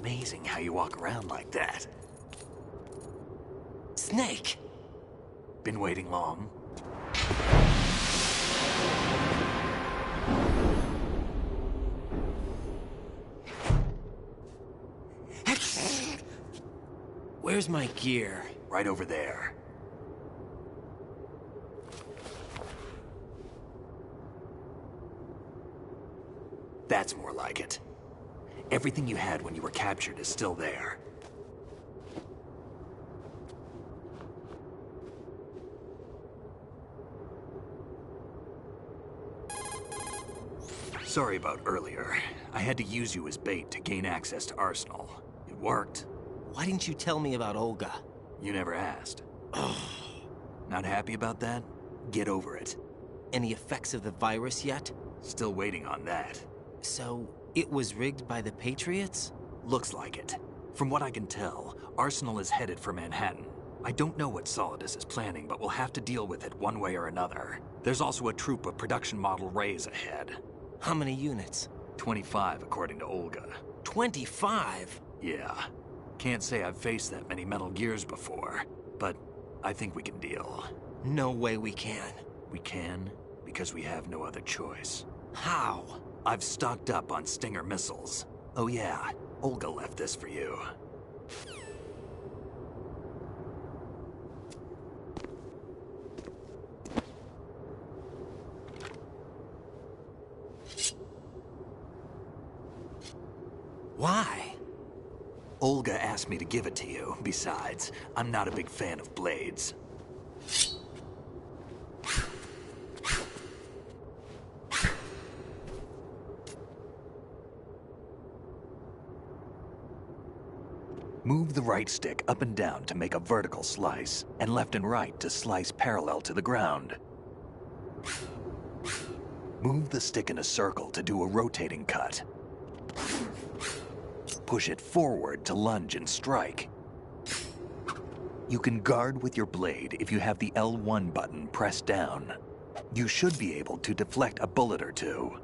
Amazing how you walk around like that. Snake! Been waiting long? Where's my gear? Right over there. That's more like it. Everything you had when you were captured is still there. Sorry about earlier. I had to use you as bait to gain access to Arsenal. It worked. Why didn't you tell me about Olga? You never asked. Not happy about that? Get over it. Any effects of the virus yet? Still waiting on that. So, it was rigged by the Patriots? Looks like it. From what I can tell, Arsenal is headed for Manhattan. I don't know what Solidus is planning, but we'll have to deal with it one way or another. There's also a troop of production model Rays ahead. How many units? 25, according to Olga. 25? Yeah. Can't say I've faced that many Metal Gears before, but I think we can deal. No way we can. We can, because we have no other choice. How? I've stocked up on Stinger missiles. Oh yeah, Olga left this for you. Why? Olga asked me to give it to you. Besides, I'm not a big fan of blades. Move the right stick up and down to make a vertical slice, and left and right to slice parallel to the ground. Move the stick in a circle to do a rotating cut. Push it forward to lunge and strike. You can guard with your blade if you have the L1 button pressed down. You should be able to deflect a bullet or two.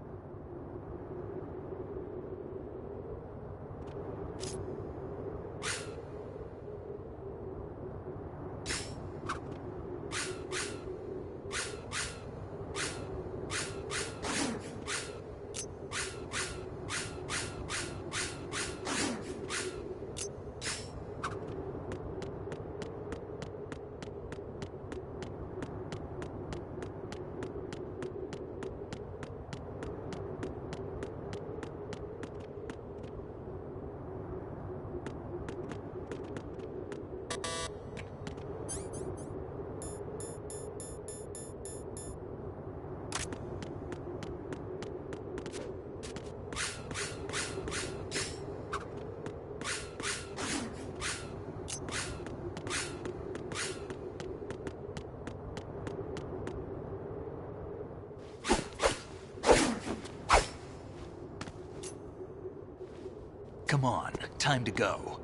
Come on, time to go.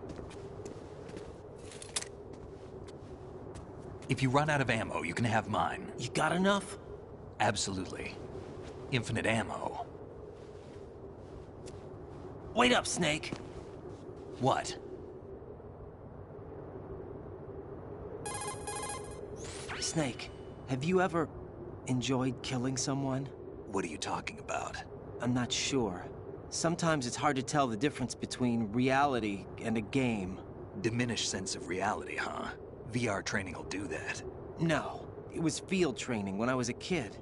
If you run out of ammo, you can have mine. You got enough? Absolutely. Infinite ammo. Wait up, Snake. What? Snake, have you ever enjoyed killing someone? What are you talking about? I'm not sure. Sometimes it's hard to tell the difference between reality and a game. Diminished sense of reality, huh? VR training will do that. No, it was field training when I was a kid.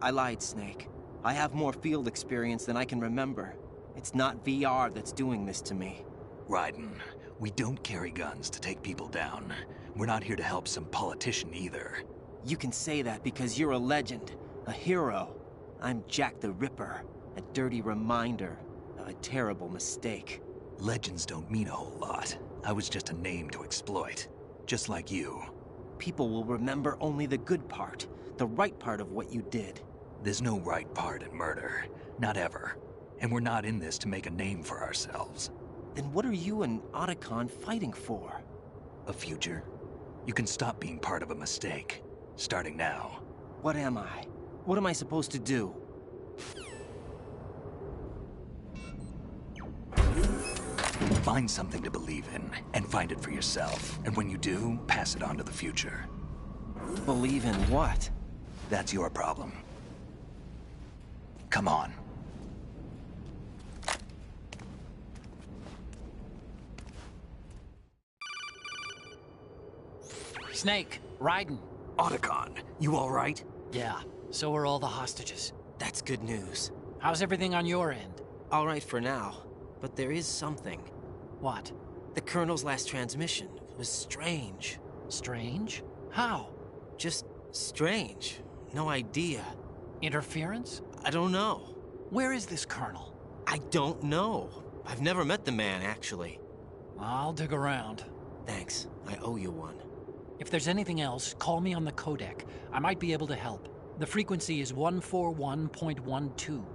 I lied, Snake. I have more field experience than I can remember. It's not VR that's doing this to me. Raiden, we don't carry guns to take people down. We're not here to help some politician either. You can say that because you're a legend, a hero. I'm Jack the Ripper, a dirty reminder of a terrible mistake. Legends don't mean a whole lot. I was just a name to exploit, just like you. People will remember only the good part, the right part of what you did. There's no right part in murder, not ever. And we're not in this to make a name for ourselves. Then what are you and Otacon fighting for? A future? You can stop being part of a mistake. starting now. What am I? What am I supposed to do? Find something to believe in, and find it for yourself. And when you do, pass it on to the future. Believe in what? That's your problem. Come on. Snake, Raiden. Otacon, you all right? Yeah, so are all the hostages. That's good news. How's everything on your end? All right for now, but there is something. What? The Colonel's last transmission was strange. Strange? How? Just strange. No idea. Interference? I don't know. Where is this Colonel? I don't know. I've never met the man, actually. I'll dig around. Thanks. I owe you one. If there's anything else, call me on the codec. I might be able to help. The frequency is 141.12.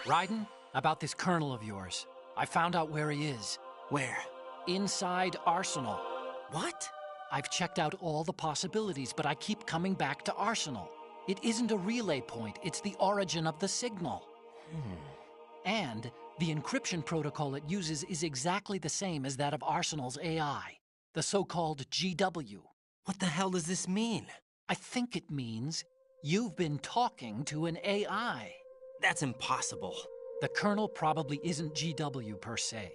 Raiden, about this colonel of yours. I found out where he is. Where? Inside Arsenal. What? I've checked out all the possibilities, but I keep coming back to Arsenal. It isn't a relay point, it's the origin of the signal. And the encryption protocol it uses is exactly the same as that of Arsenal's AI, the so-called GW. What the hell does this mean? I think it means you've been talking to an AI. That's impossible. The kernel probably isn't GW per se.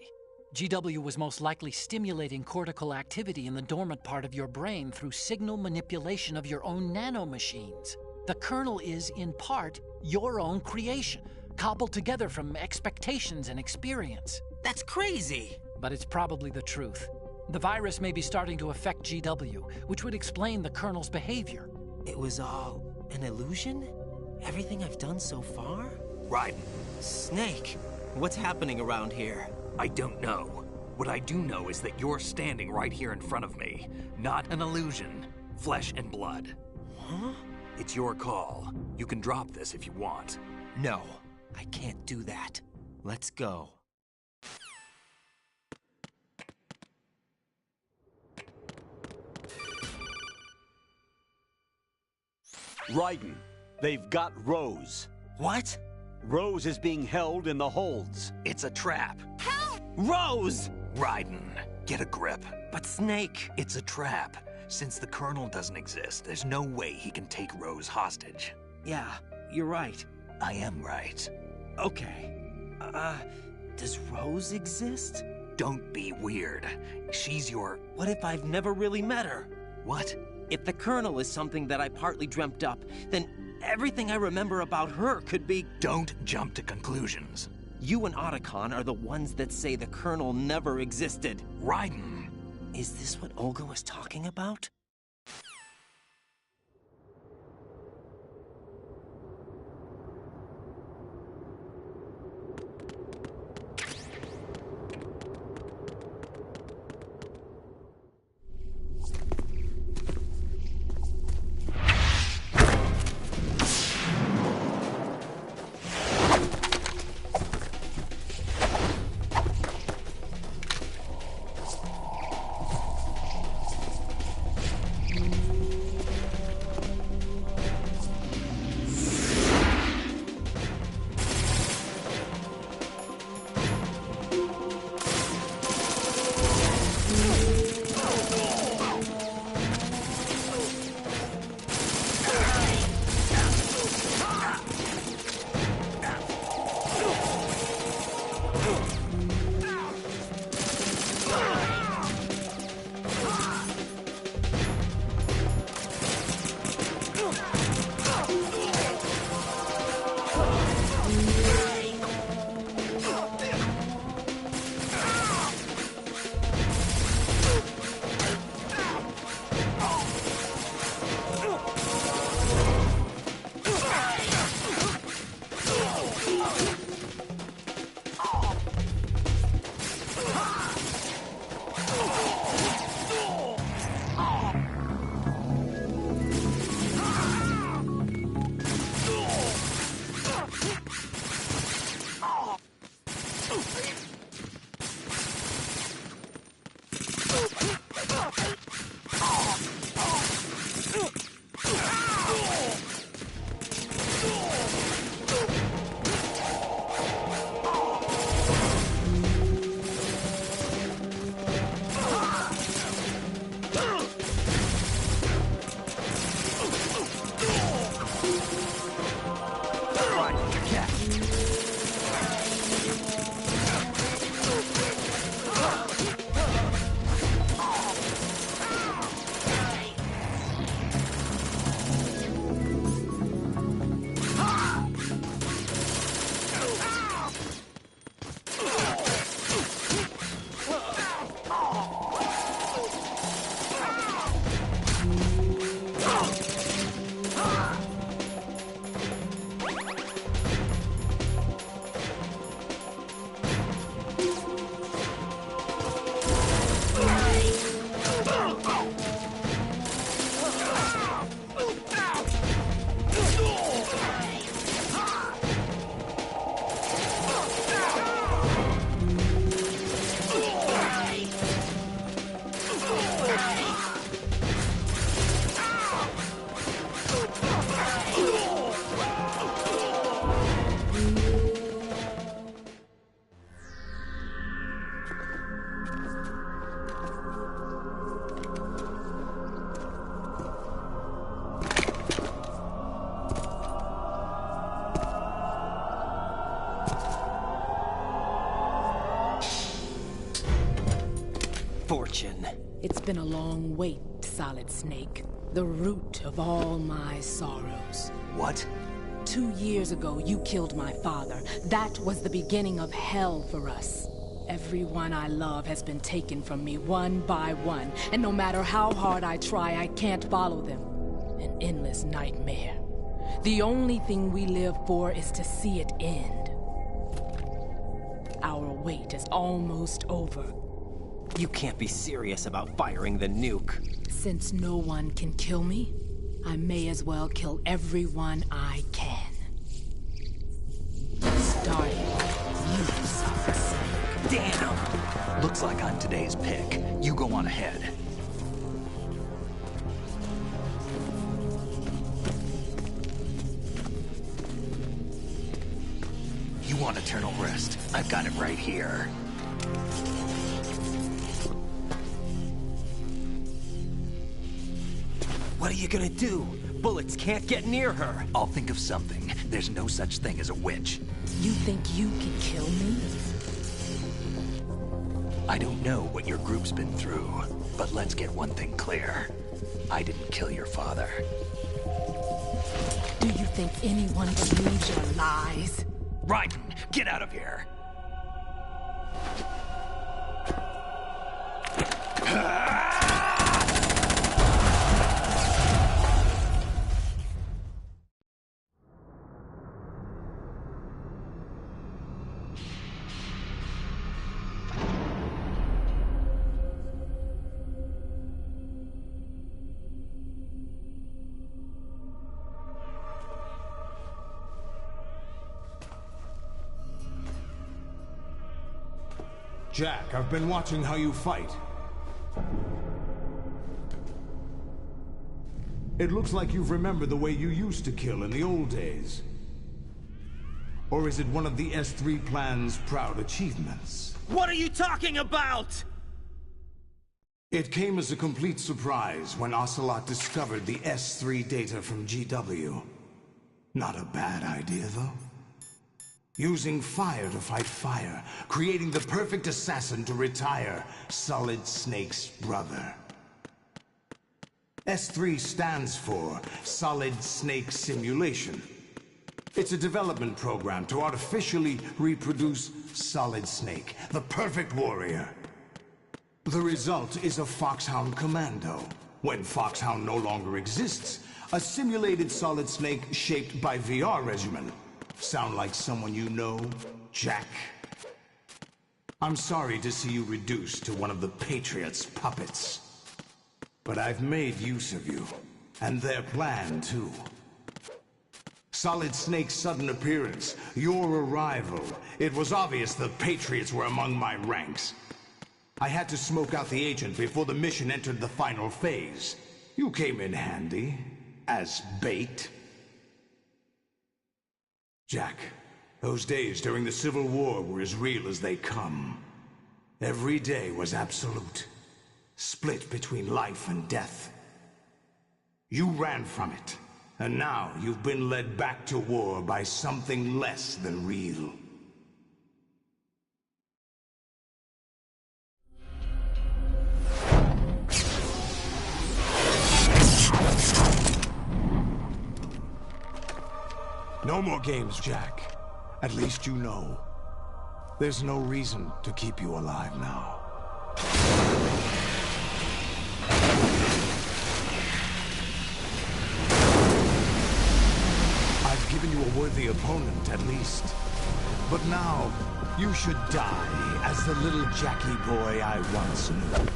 GW was most likely stimulating cortical activity in the dormant part of your brain through signal manipulation of your own nanomachines. The kernel is, in part, your own creation, cobbled together from expectations and experience. That's crazy! But it's probably the truth. The virus may be starting to affect GW, which would explain the kernel's behavior. It was all an illusion? Everything I've done so far? Raiden. Snake, what's happening around here? I don't know. What I do know is that you're standing right here in front of me. Not an illusion. Flesh and blood. Huh? It's your call. You can drop this if you want. No, I can't do that. Let's go. Raiden, they've got Rose. What? Rose is being held in the holds. It's a trap. Help! Rose! Raiden, get a grip. But Snake... It's a trap. Since the Colonel doesn't exist, there's no way he can take Rose hostage. Yeah, you're right. I am right. Okay. Does Rose exist? Don't be weird. She's your... What if I've never really met her? What? If the Colonel is something that I partly dreamt up, then everything I remember about her could be... Don't jump to conclusions. You and Otacon are the ones that say the Colonel never existed. Raiden! Is this what Olga was talking about? fortune. It's been a long wait, Solid Snake. The root of all my sorrows. What? 2 years ago, you killed my father. That was the beginning of hell for us. Everyone I love has been taken from me one by one, and no matter how hard I try, I can't follow them. An endless nightmare. The only thing we live for is to see it end. Our wait is almost over. You can't be serious about firing the nuke. Since no one can kill me, I may as well kill everyone I can. Starting with you, Solid Snake. Damn! Looks like I'm today's pick. You go on ahead. You want eternal rest? I've got it right here. What are you gonna do? Bullets can't get near her. I'll think of something. There's no such thing as a witch. You think you can kill me? I don't know what your group's been through, but let's get one thing clear. I didn't kill your father. Do you think anyone believes your lies? Raiden, get out of here! Jack, I've been watching how you fight. It looks like you've remembered the way you used to kill in the old days. Or is it one of the S3 plan's proud achievements? What are you talking about? It came as a complete surprise when Ocelot discovered the S3 data from GW. Not a bad idea, though. Using fire to fight fire, creating the perfect assassin to retire Solid Snake's brother. S3 stands for Solid Snake Simulation. It's a development program to artificially reproduce Solid Snake, the perfect warrior. The result is a Foxhound Commando. When Foxhound no longer exists, a simulated Solid Snake shaped by VR regimen. Sound like someone you know, Jack? I'm sorry to see you reduced to one of the Patriots' puppets. But I've made use of you, and their plan, too. Solid Snake's sudden appearance, your arrival, it was obvious the Patriots were among my ranks. I had to smoke out the agent before the mission entered the final phase. You came in handy, as bait. Jack, those days during the Civil War were as real as they come. Every day was absolute, split between life and death. You ran from it, and now you've been led back to war by something less than real. No more games, Jack. At least you know. There's no reason to keep you alive now. I've given you a worthy opponent, at least. But now, you should die as the little Jackie boy I once knew.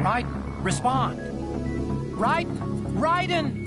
Raiden, respond! Raiden! Raiden!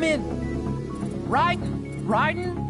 in. Raiden! Raiden?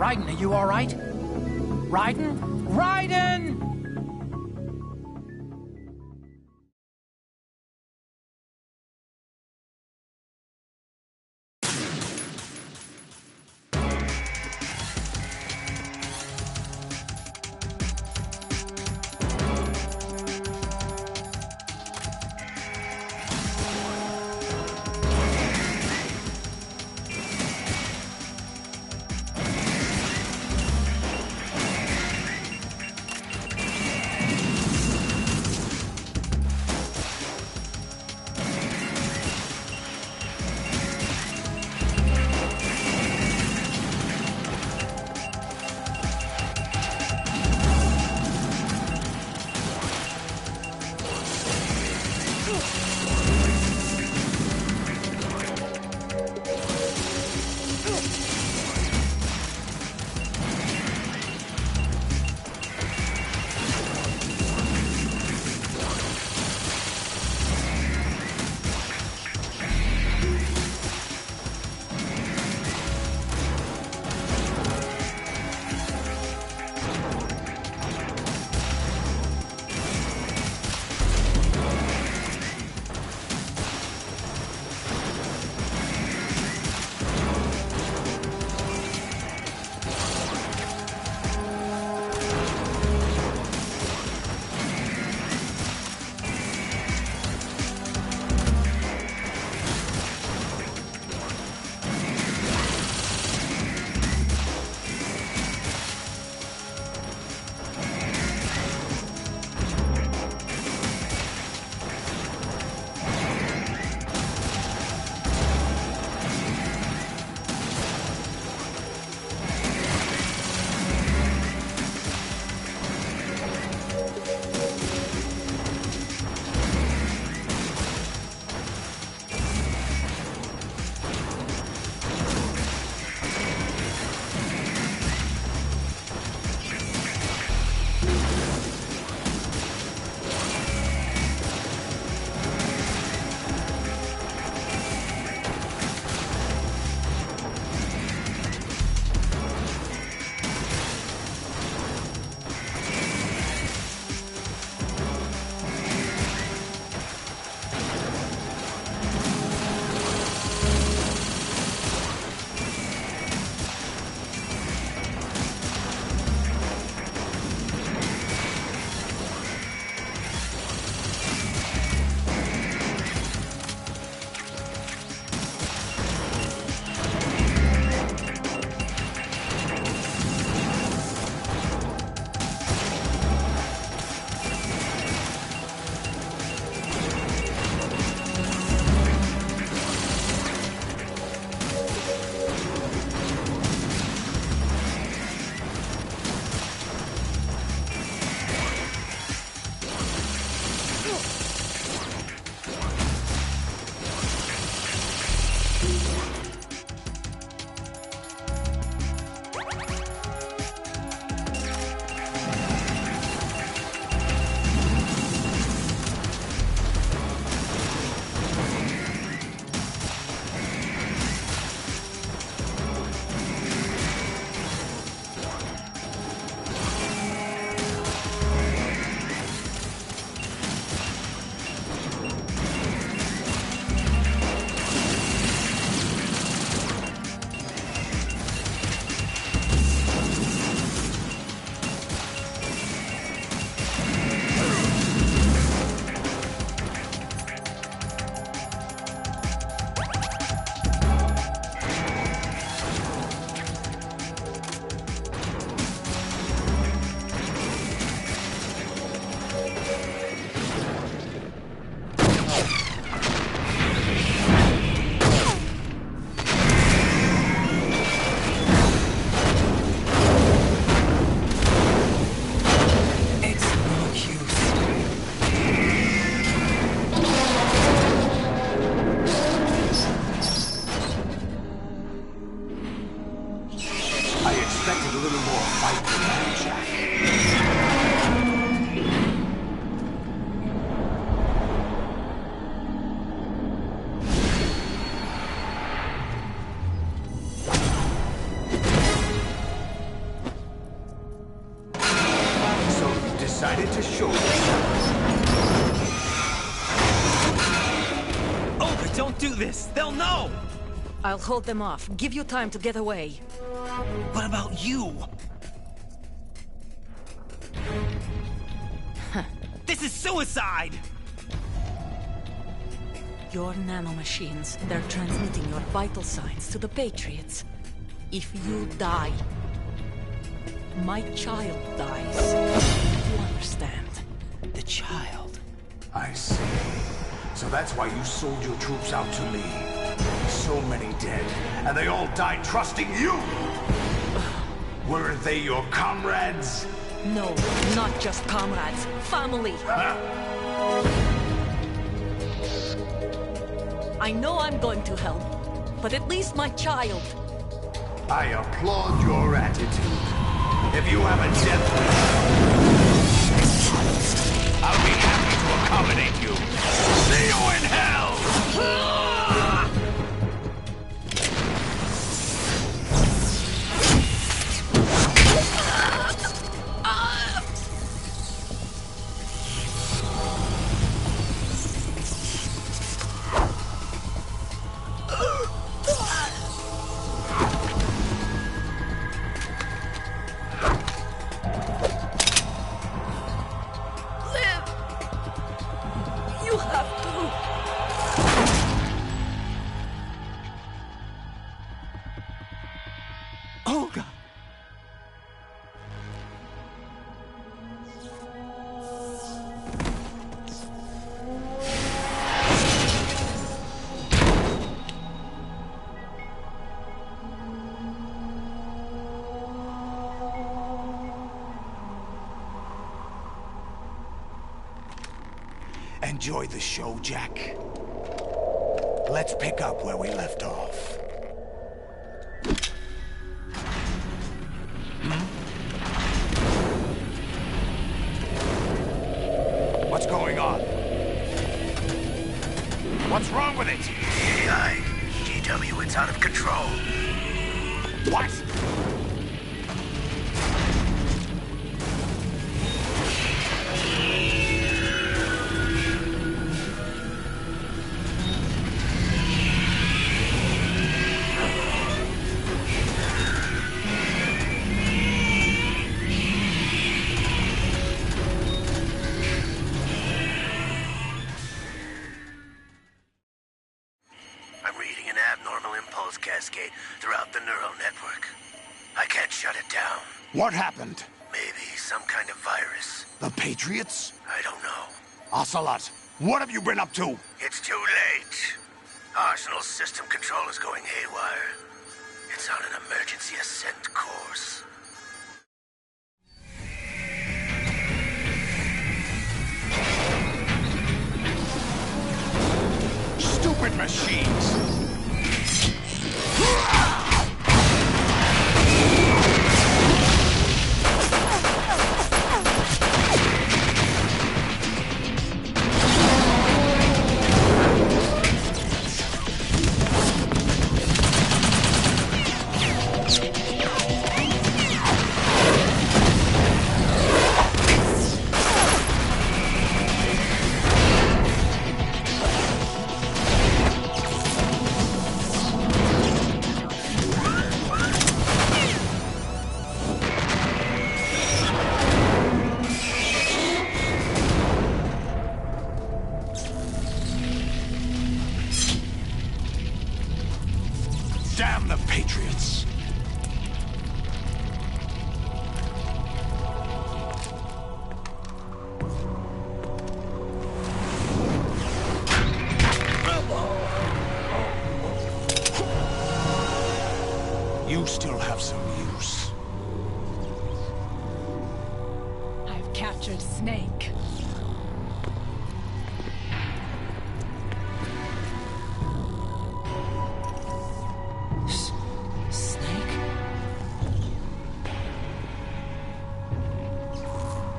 Raiden, are you all right? Raiden? Raiden! Decided to show Olga, don't do this! They'll know! I'll hold them off. Give you time to get away. What about you? This is suicide! Your nanomachines, they're transmitting your vital signs to the Patriots. If you die, my child dies. You understand? The child? I see. So that's why you sold your troops out to me. So many dead, and they all died trusting you! Weren't they your comrades? No, not just comrades. Family! I know I'm going to help, but at least my child. I applaud your attitude. If you have a death wish, I'll be happy to accommodate you. See you in hell! Olga! Enjoy the show, Jack. Let's pick up where we left off. What's going on? What's wrong with it? AI, GW, it's out of control. What? Cascade throughout the neural network. I can't shut it down. What happened? Maybe some kind of virus. The Patriots? I don't know. Ocelot, what have you been up to? It's too late. Arsenal's system control is going haywire. It's on an emergency ascent course. Stupid machines! Damn the Patriots! You still have some use. I've captured Snake. Snake?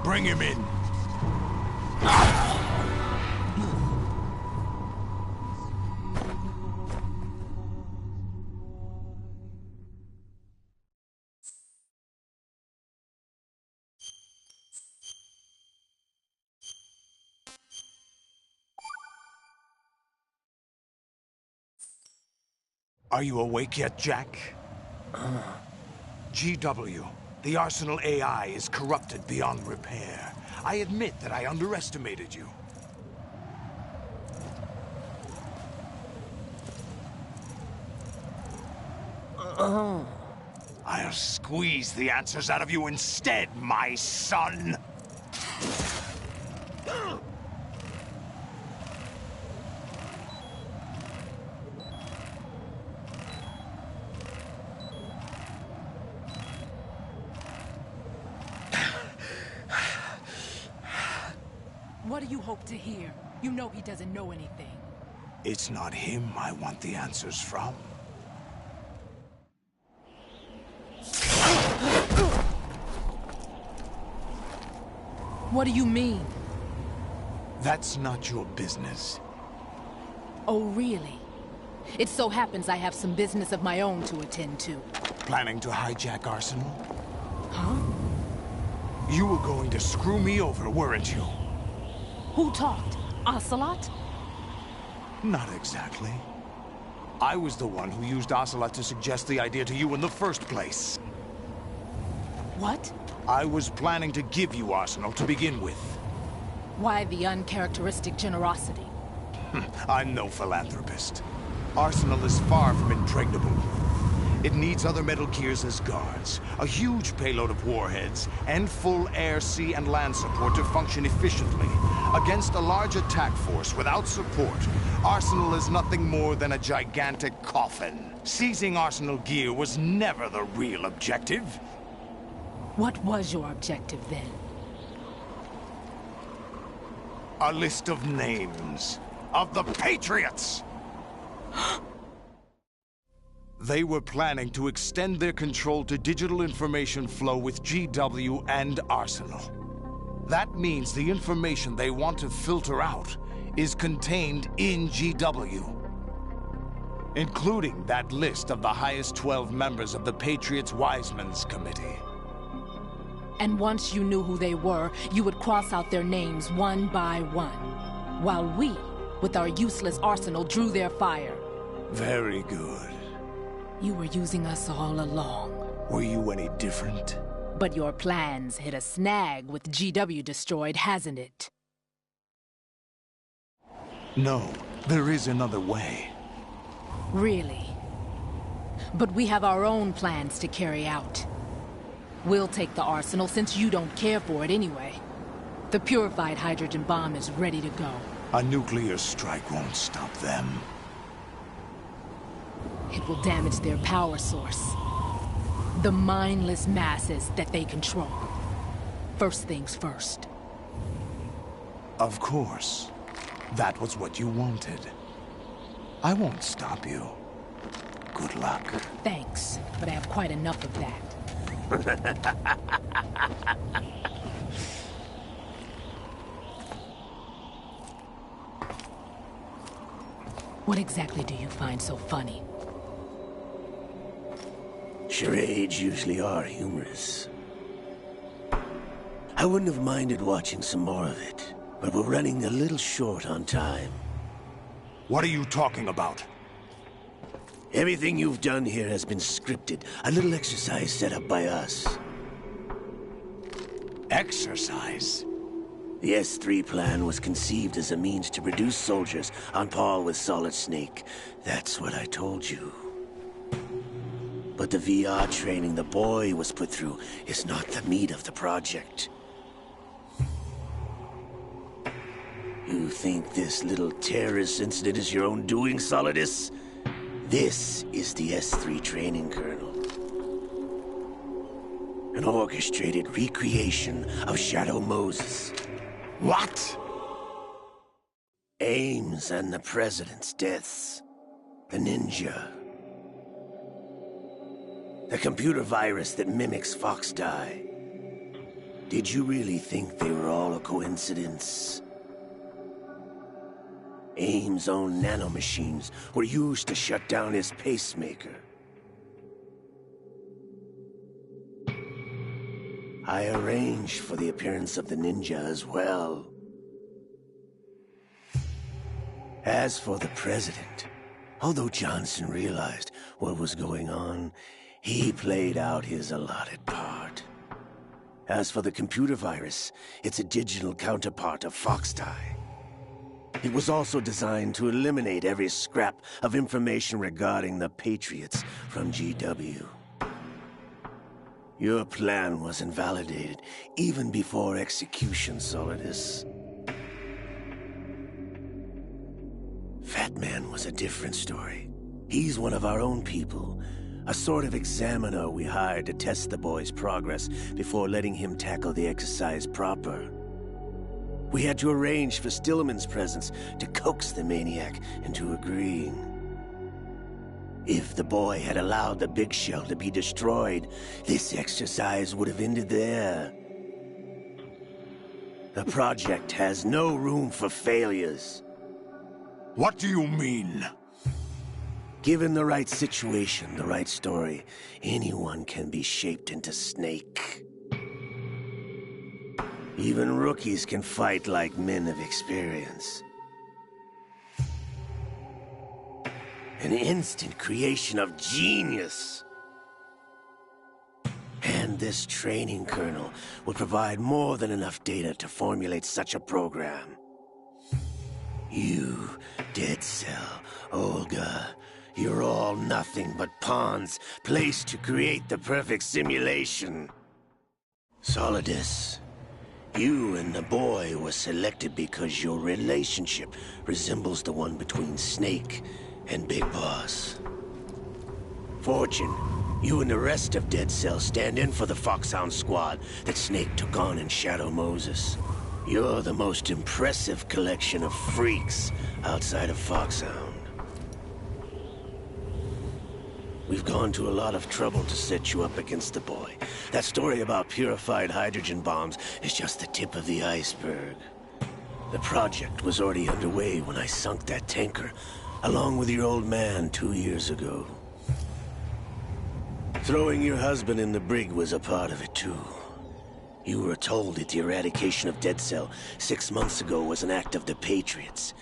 Bring him in. Are you awake yet, Jack? GW, the Arsenal AI is corrupted beyond repair. I admit that I underestimated you. I'll squeeze the answers out of you instead, my son! What do you hope to hear? You know he doesn't know anything. It's not him I want the answers from. What do you mean? That's not your business. Oh, really? It so happens I have some business of my own to attend to. Planning to hijack Arsenal? Huh? You were going to screw me over, weren't you? Who talked? Ocelot? Not exactly. I was the one who used Ocelot to suggest the idea to you in the first place. What? I was planning to give you Arsenal to begin with. Why the uncharacteristic generosity? I'm no philanthropist. Arsenal is far from impregnable. It needs other Metal Gears as guards, a huge payload of warheads, and full air, sea, and land support to function efficiently. Against a large attack force without support, Arsenal is nothing more than a gigantic coffin. Seizing Arsenal gear was never the real objective. What was your objective then? A list of names of the Patriots! They were planning to extend their control to digital information flow with GW and Arsenal. That means the information they want to filter out is contained in GW, including that list of the highest 12 members of the Patriots Wiseman's Committee. And once you knew who they were, you would cross out their names one by one, while we, with our useless arsenal, drew their fire. Very good. You were using us all along. Were you any different? But your plans hit a snag with GW destroyed, hasn't it? No, there is another way. Really? But we have our own plans to carry out. We'll take the arsenal since you don't care for it anyway. The purified hydrogen bomb is ready to go. A nuclear strike won't stop them. It will damage their power source. The mindless masses that they control. First things first. Of course. That was what you wanted. I won't stop you. Good luck. Thanks, but I have quite enough of that. What exactly do you find so funny? Charades usually are humorous. I wouldn't have minded watching some more of it, but we're running a little short on time. What are you talking about? Everything you've done here has been scripted. A little exercise set up by us. Exercise? The S3 plan was conceived as a means to reduce soldiers on par with Solid Snake. That's what I told you. But the VR training the boy was put through is not the meat of the project. You think this little terrorist incident is your own doing, Solidus? This is the S3 training kernel. An orchestrated recreation of Shadow Moses. What? Ames and the President's deaths. The ninja. The computer virus that mimics Foxdie. Did you really think they were all a coincidence? Ames' own nanomachines were used to shut down his pacemaker. I arranged for the appearance of the ninja as well. As for the President, although Johnson realized what was going on, he played out his allotted part. As for the computer virus, it's a digital counterpart of Foxdie. It was also designed to eliminate every scrap of information regarding the Patriots from GW. Your plan was invalidated even before execution, Solidus. Fat Man was a different story. He's one of our own people, a sort of examiner we hired to test the boy's progress before letting him tackle the exercise proper. We had to arrange for Stillman's presence to coax the maniac into agreeing. If the boy had allowed the big shell to be destroyed, this exercise would have ended there. The project has no room for failures. What do you mean? Given the right situation, the right story, anyone can be shaped into Snake. Even rookies can fight like men of experience. An instant creation of genius. And this training kernel will provide more than enough data to formulate such a program. You, Dead Cell, Olga, you're all nothing but pawns placed to create the perfect simulation. Solidus, you and the boy were selected because your relationship resembles the one between Snake and Big Boss. Fortune, you and the rest of Dead Cell stand in for the Foxhound squad that Snake took on in Shadow Moses. You're the most impressive collection of freaks outside of Foxhound. We've gone to a lot of trouble to set you up against the boy. That story about purified hydrogen bombs is just the tip of the iceberg. The project was already underway when I sunk that tanker, along with your old man 2 years ago. Throwing your husband in the brig was a part of it too. You were told that the eradication of Dead Cell 6 months ago was an act of the Patriots.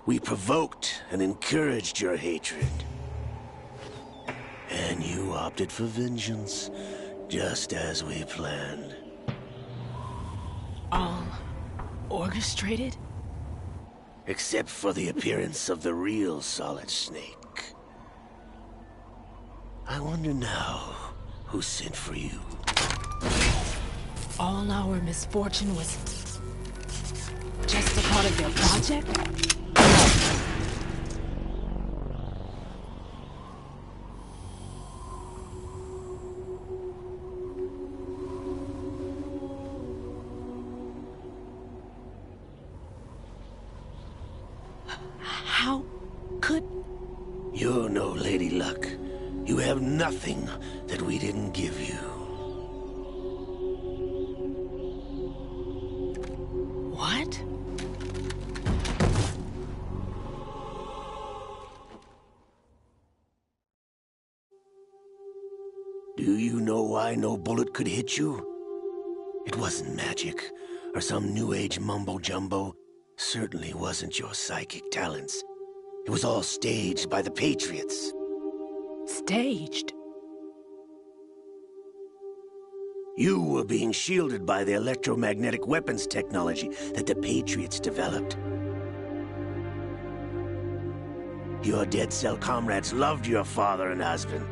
We provoked and encouraged your hatred. And you opted for vengeance, just as we planned. All orchestrated? Except for the appearance of the real Solid Snake. I wonder now who sent for you. All our misfortune was just a part of their project? How could... You're no Lady Luck. You have nothing that we didn't give you. What? Do you know why no bullet could hit you? It wasn't magic, or some new age mumbo-jumbo. Certainly wasn't your psychic talents. It was all staged by the Patriots. Staged? You were being shielded by the electromagnetic weapons technology that the Patriots developed. Your Dead Cell comrades loved your father and husband.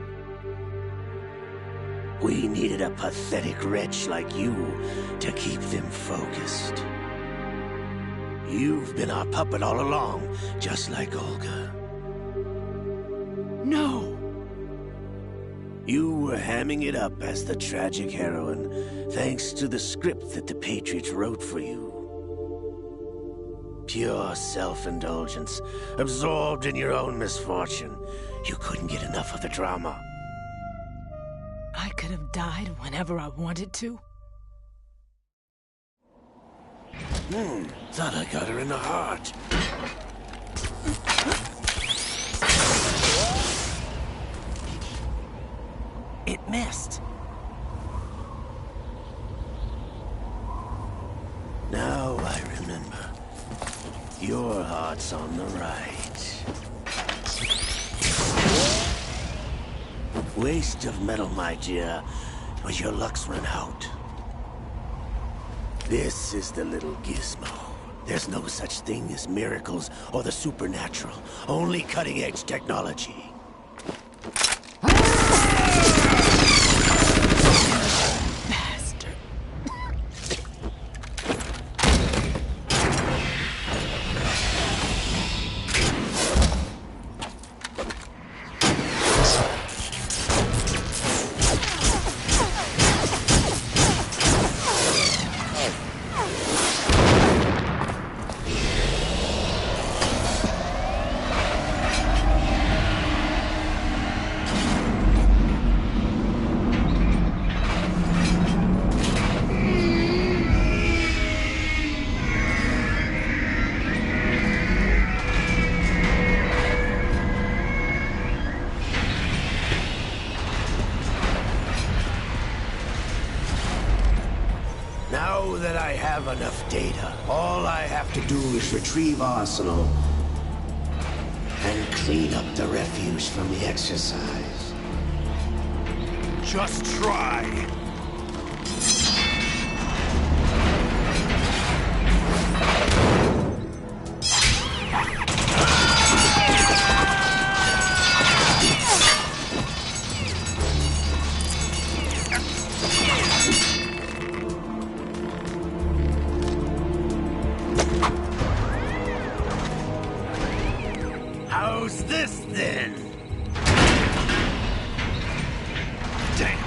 We needed a pathetic wretch like you to keep them focused. You've been our puppet all along, just like Olga. No! You were hamming it up as the tragic heroine, thanks to the script that the Patriots wrote for you. Pure self-indulgence, absorbed in your own misfortune. You couldn't get enough of the drama. I could have died whenever I wanted to. Thought I got her in the heart. It missed. Now I remember. Your heart's on the right. Waste of metal, my dear, but your luck's run out. This is the little gizmo. There's no such thing as miracles or the supernatural. Only cutting-edge technology. Bastard. Now that I have enough data, all I have to do is retrieve Arsenal and clean up the refuse from the exercise. Just try. How's this then? Damn.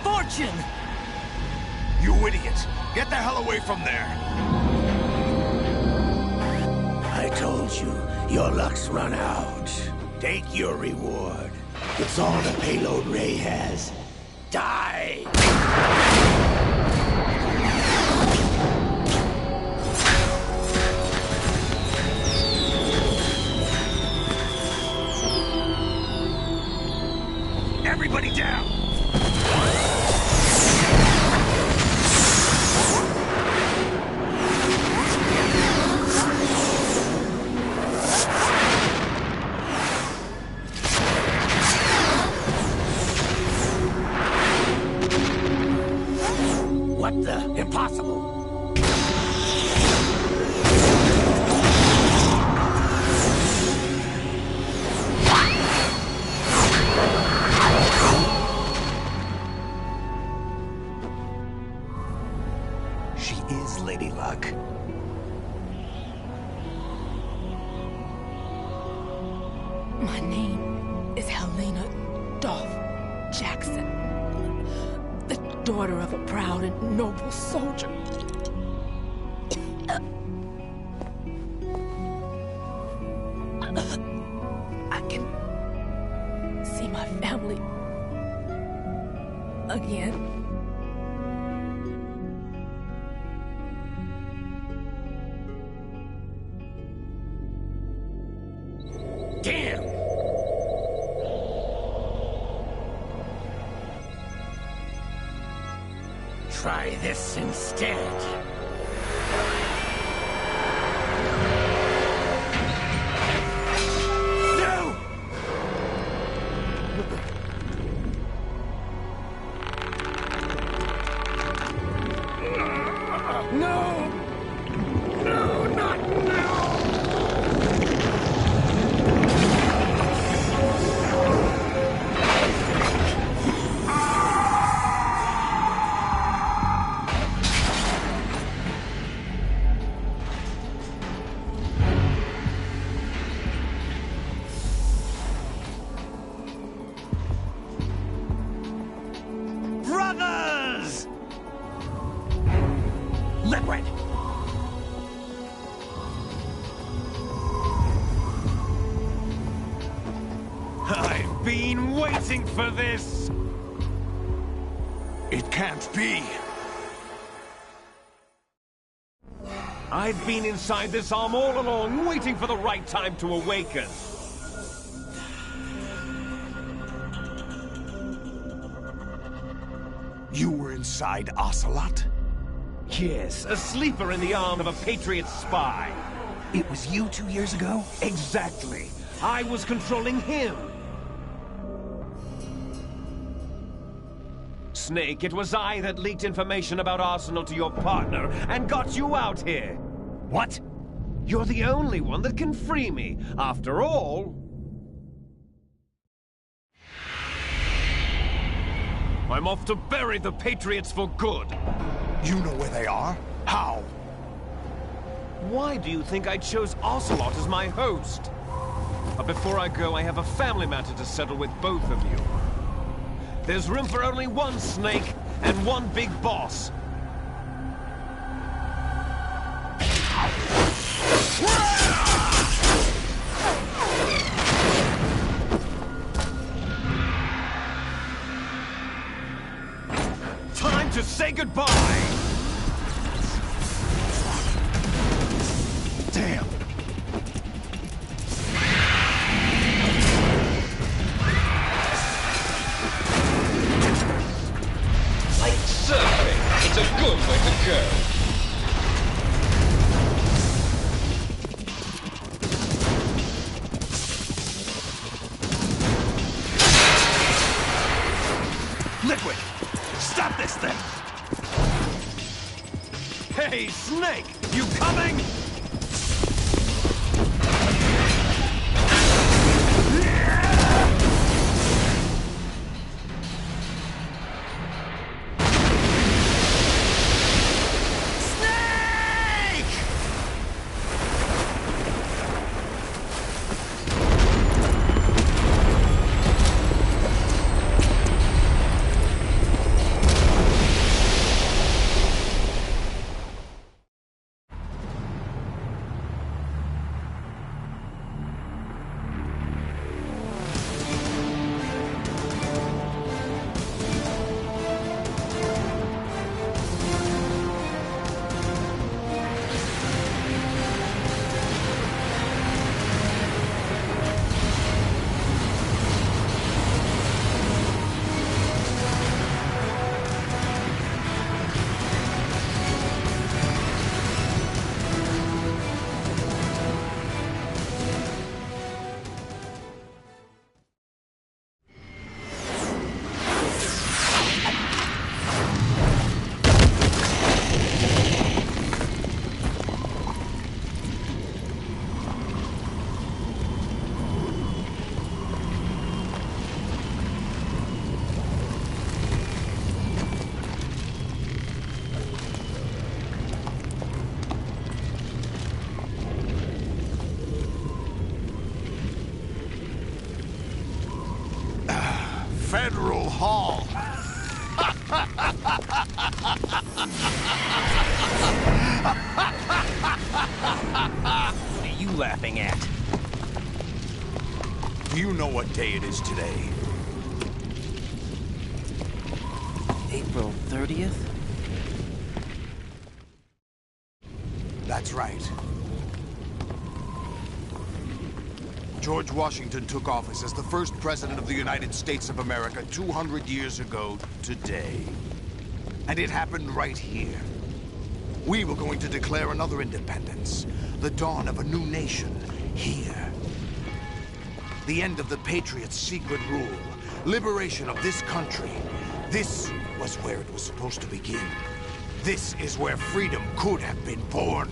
Fortune! You idiot! Get the hell away from there! I told you, your luck's run out. Take your reward. It's all the payload Ray has. Die! Everybody down! What the? Impossible! She is Lady Luck. My name is Helena Dolph Jackson, the daughter of a proud and noble soldier. I can see my family again. Damn! Try this instead. No! No! No, not now! Brothers! Liquid! I've been waiting for this! It can't be. I've been inside this arm all along, waiting for the right time to awaken. You were inside Ocelot? Yes, a sleeper in the arm of a Patriot spy. It was you 2 years ago? Exactly. I was controlling him. Snake, it was I that leaked information about Arsenal to your partner and got you out here. What? You're the only one that can free me. After all... I'm off to bury the Patriots for good. You know where they are? How? Why do you think I chose Ocelot as my host? But before I go, I have a family matter to settle with both of you. There's room for only one Snake and one big boss. Time to say goodbye! Damn. Like surfing, it's a good way to go. Liquid! Stop this thing! Hey, Snake! You coming? Federal Hall. What are you laughing at? Do you know what day it is today? April 30th? That's right. George Washington took office as the first president of the United States of America 200 years ago today. And it happened right here. We were going to declare another independence, the dawn of a new nation, here. The end of the Patriots' secret rule, liberation of this country. This was where it was supposed to begin. This is where freedom could have been born.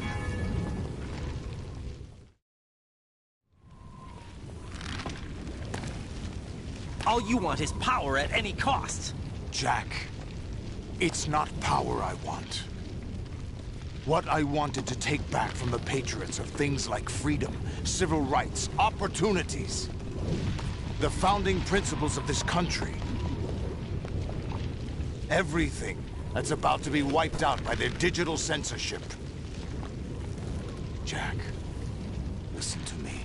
All you want is power at any cost. Jack, it's not power I want. What I wanted to take back from the Patriots are things like freedom, civil rights, opportunities. The founding principles of this country. Everything that's about to be wiped out by their digital censorship. Jack, listen to me.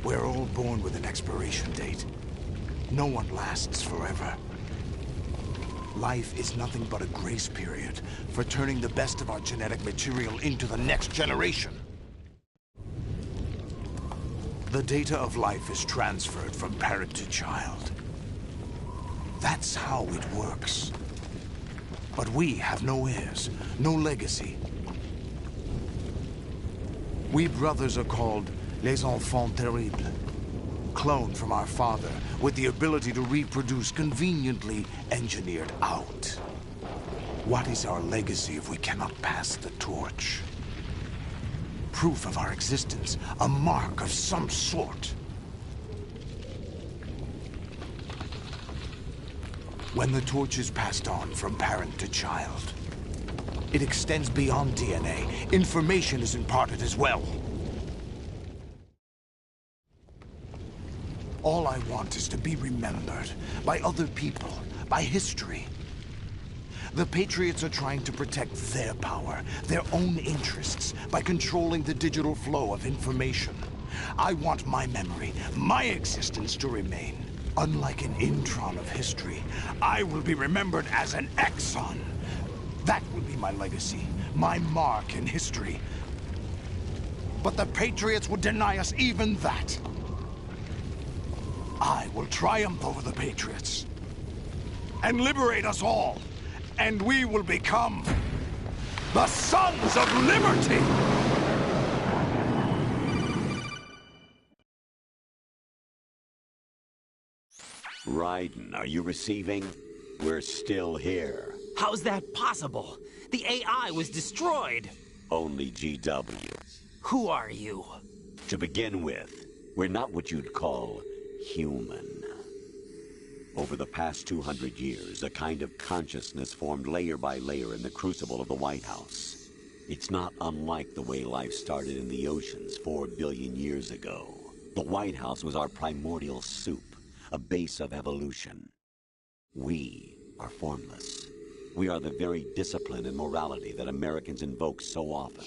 We're all born with an expiration date. No one lasts forever. Life is nothing but a grace period for turning the best of our genetic material into the next generation. The data of life is transferred from parent to child. That's how it works. But we have no heirs, no legacy. We brothers are called les enfants terribles. Cloned from our father, with the ability to reproduce conveniently engineered out. What is our legacy if we cannot pass the torch? Proof of our existence, a mark of some sort. When the torch is passed on from parent to child, it extends beyond DNA. Information is imparted as well. All I want is to be remembered by other people, by history. The Patriots are trying to protect their power, their own interests, by controlling the digital flow of information. I want my memory, my existence to remain. Unlike an intron of history, I will be remembered as an exon. That will be my legacy, my mark in history. But the Patriots would deny us even that. I will triumph over the Patriots and liberate us all, and we will become the Sons of Liberty! Raiden, are you receiving? We're still here. How's that possible? The AI was destroyed. Only GW. Who are you? To begin with, we're not what you'd call human. Over the past 200 years, a kind of consciousness formed layer by layer in the crucible of the White House. It's not unlike the way life started in the oceans 4 billion years ago. The White House was our primordial soup, a base of evolution. We are formless. We are the very discipline and morality that Americans invoke so often.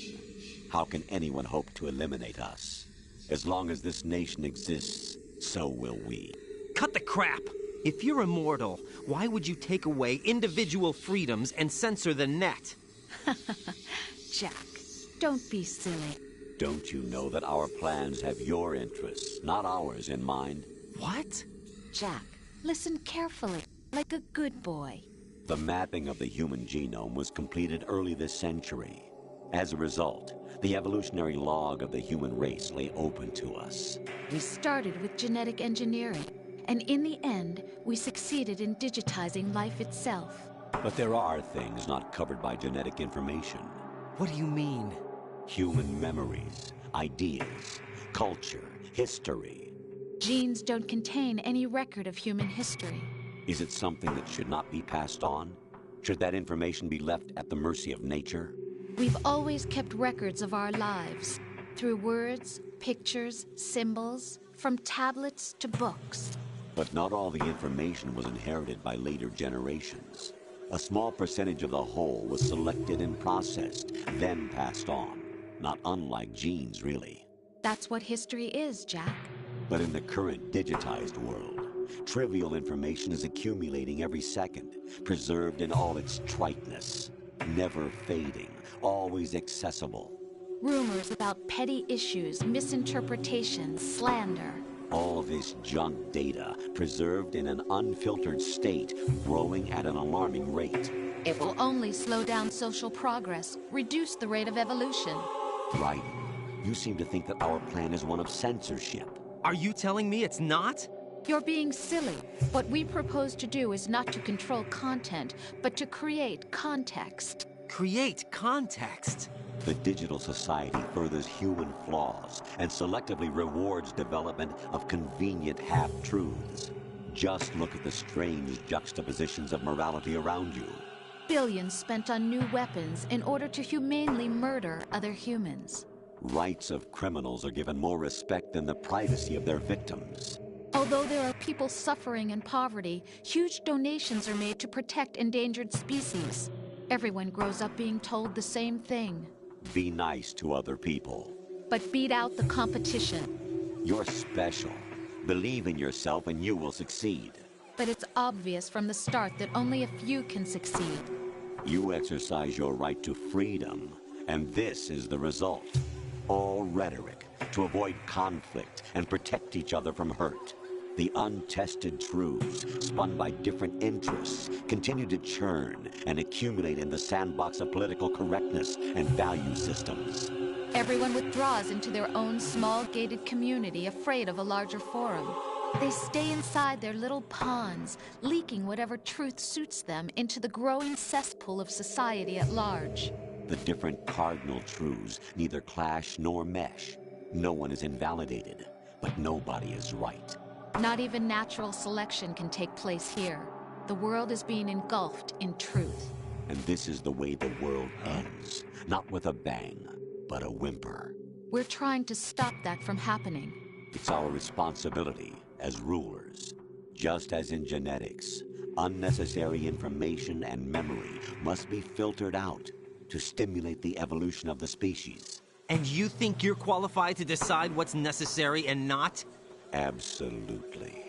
How can anyone hope to eliminate us? As long as this nation exists, so will we. Cut the crap! If you're immortal, why would you take away individual freedoms and censor the net? Jack, don't be silly. Don't you know that our plans have your interests, not ours, in mind? What? Jack, listen carefully, like a good boy. The mapping of the human genome was completed early this century. As a result, the evolutionary log of the human race lay open to us. We started with genetic engineering, and in the end, we succeeded in digitizing life itself. But there are things not covered by genetic information. What do you mean? Human memories, ideas, culture, history. Genes don't contain any record of human history. Is it something that should not be passed on? Should that information be left at the mercy of nature? We've always kept records of our lives, through words, pictures, symbols, from tablets to books. But not all the information was inherited by later generations. A small percentage of the whole was selected and processed, then passed on. Not unlike genes, really. That's what history is, Jack. But in the current digitized world, trivial information is accumulating every second, preserved in all its triteness, never fading, always accessible. Rumors about petty issues, misinterpretations, slander. All this junk data, preserved in an unfiltered state, growing at an alarming rate. It will only slow down social progress, reduce the rate of evolution. Right. You seem to think that our plan is one of censorship. Are you telling me it's not? You're being silly. What we propose to do is not to control content, but to create context. Create context. The digital society furthers human flaws and selectively rewards development of convenient half-truths. Just look at the strange juxtapositions of morality around you. Billions spent on new weapons in order to humanely murder other humans. Rights of criminals are given more respect than the privacy of their victims. Although there are people suffering in poverty, huge donations are made to protect endangered species. Everyone grows up being told the same thing. Be nice to other people. But beat out the competition. You're special. Believe in yourself and you will succeed. But it's obvious from the start that only a few can succeed. You exercise your right to freedom, and this is the result. All rhetoric to avoid conflict and protect each other from hurt. The untested truths, spun by different interests, continue to churn and accumulate in the sandbox of political correctness and value systems. Everyone withdraws into their own small gated community, afraid of a larger forum. They stay inside their little ponds, leaking whatever truth suits them into the growing cesspool of society at large. The different cardinal truths neither clash nor mesh. No one is invalidated, but nobody is right. Not even natural selection can take place here. The world is being engulfed in truth. And this is the way the world ends. Not with a bang, but a whimper. We're trying to stop that from happening. It's our responsibility as rulers. Just as in genetics, unnecessary information and memory must be filtered out to stimulate the evolution of the species. And you think you're qualified to decide what's necessary and not? Absolutely.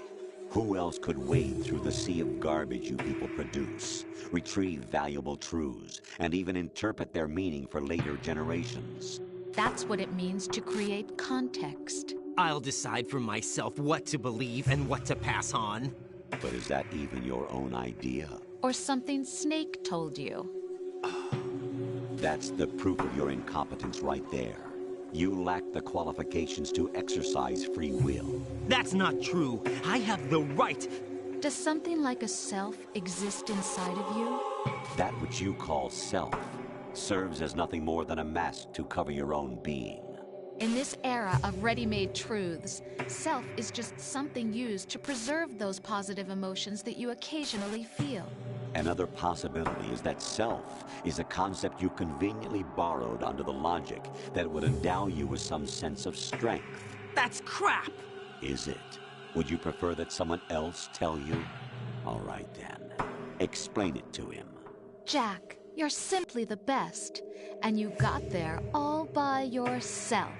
Who else could wade through the sea of garbage you people produce, retrieve valuable truths, and even interpret their meaning for later generations? That's what it means to create context. I'll decide for myself what to believe and what to pass on. But is that even your own idea? Or something Snake told you? That's the proof of your incompetence right there. You lack the qualifications to exercise free will. That's not true. I have the right. Does something like a self exist inside of you? That which you call self serves as nothing more than a mask to cover your own being. In this era of ready-made truths, self is just something used to preserve those positive emotions that you occasionally feel. Another possibility is that self is a concept you conveniently borrowed under the logic that it would endow you with some sense of strength. That's crap! Is it? Would you prefer that someone else tell you? All right then. Explain it to him. Jack, you're simply the best, and you got there all by yourself.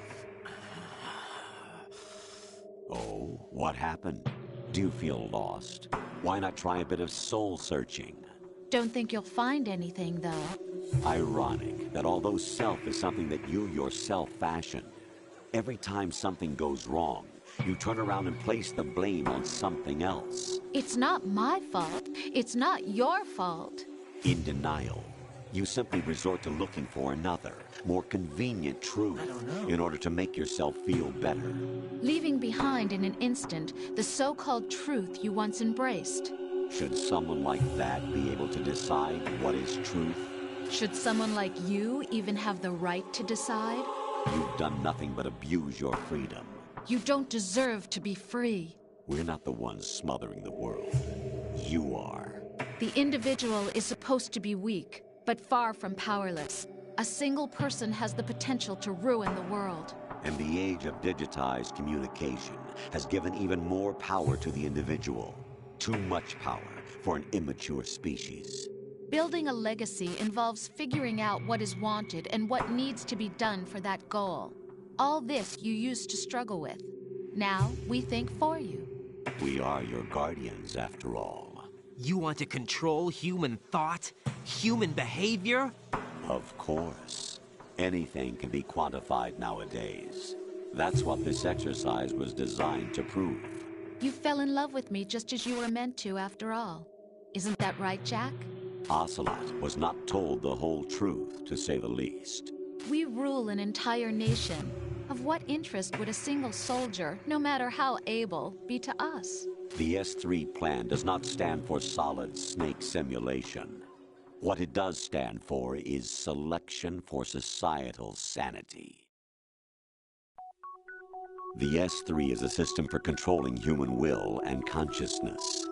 Oh, what happened? Do you feel lost? Why not try a bit of soul-searching? Don't think you'll find anything, though. Ironic that although self is something that you yourself fashioned, every time something goes wrong, you turn around and place the blame on something else. It's not my fault. It's not your fault. In denial, you simply resort to looking for another, more convenient truth in order to make yourself feel better. Leaving behind in an instant the so-called truth you once embraced. Should someone like that be able to decide what is truth? Should someone like you even have the right to decide? You've done nothing but abuse your freedom. You don't deserve to be free. We're not the ones smothering the world. You are. The individual is supposed to be weak, but far from powerless. A single person has the potential to ruin the world. And the age of digitized communication has given even more power to the individual. Too much power for an immature species. Building a legacy involves figuring out what is wanted and what needs to be done for that goal. All this you used to struggle with. Now we think for you. We are your guardians, after all. You want to control human thought? Human behavior? Of course. Anything can be quantified nowadays. That's what this exercise was designed to prove. You fell in love with me just as you were meant to, after all. Isn't that right, Jack? Ocelot was not told the whole truth, to say the least. We rule an entire nation. Of what interest would a single soldier, no matter how able, be to us? The S3 plan does not stand for solid snake simulation. What it does stand for is selection for societal sanity. The S3 is a system for controlling human will and consciousness.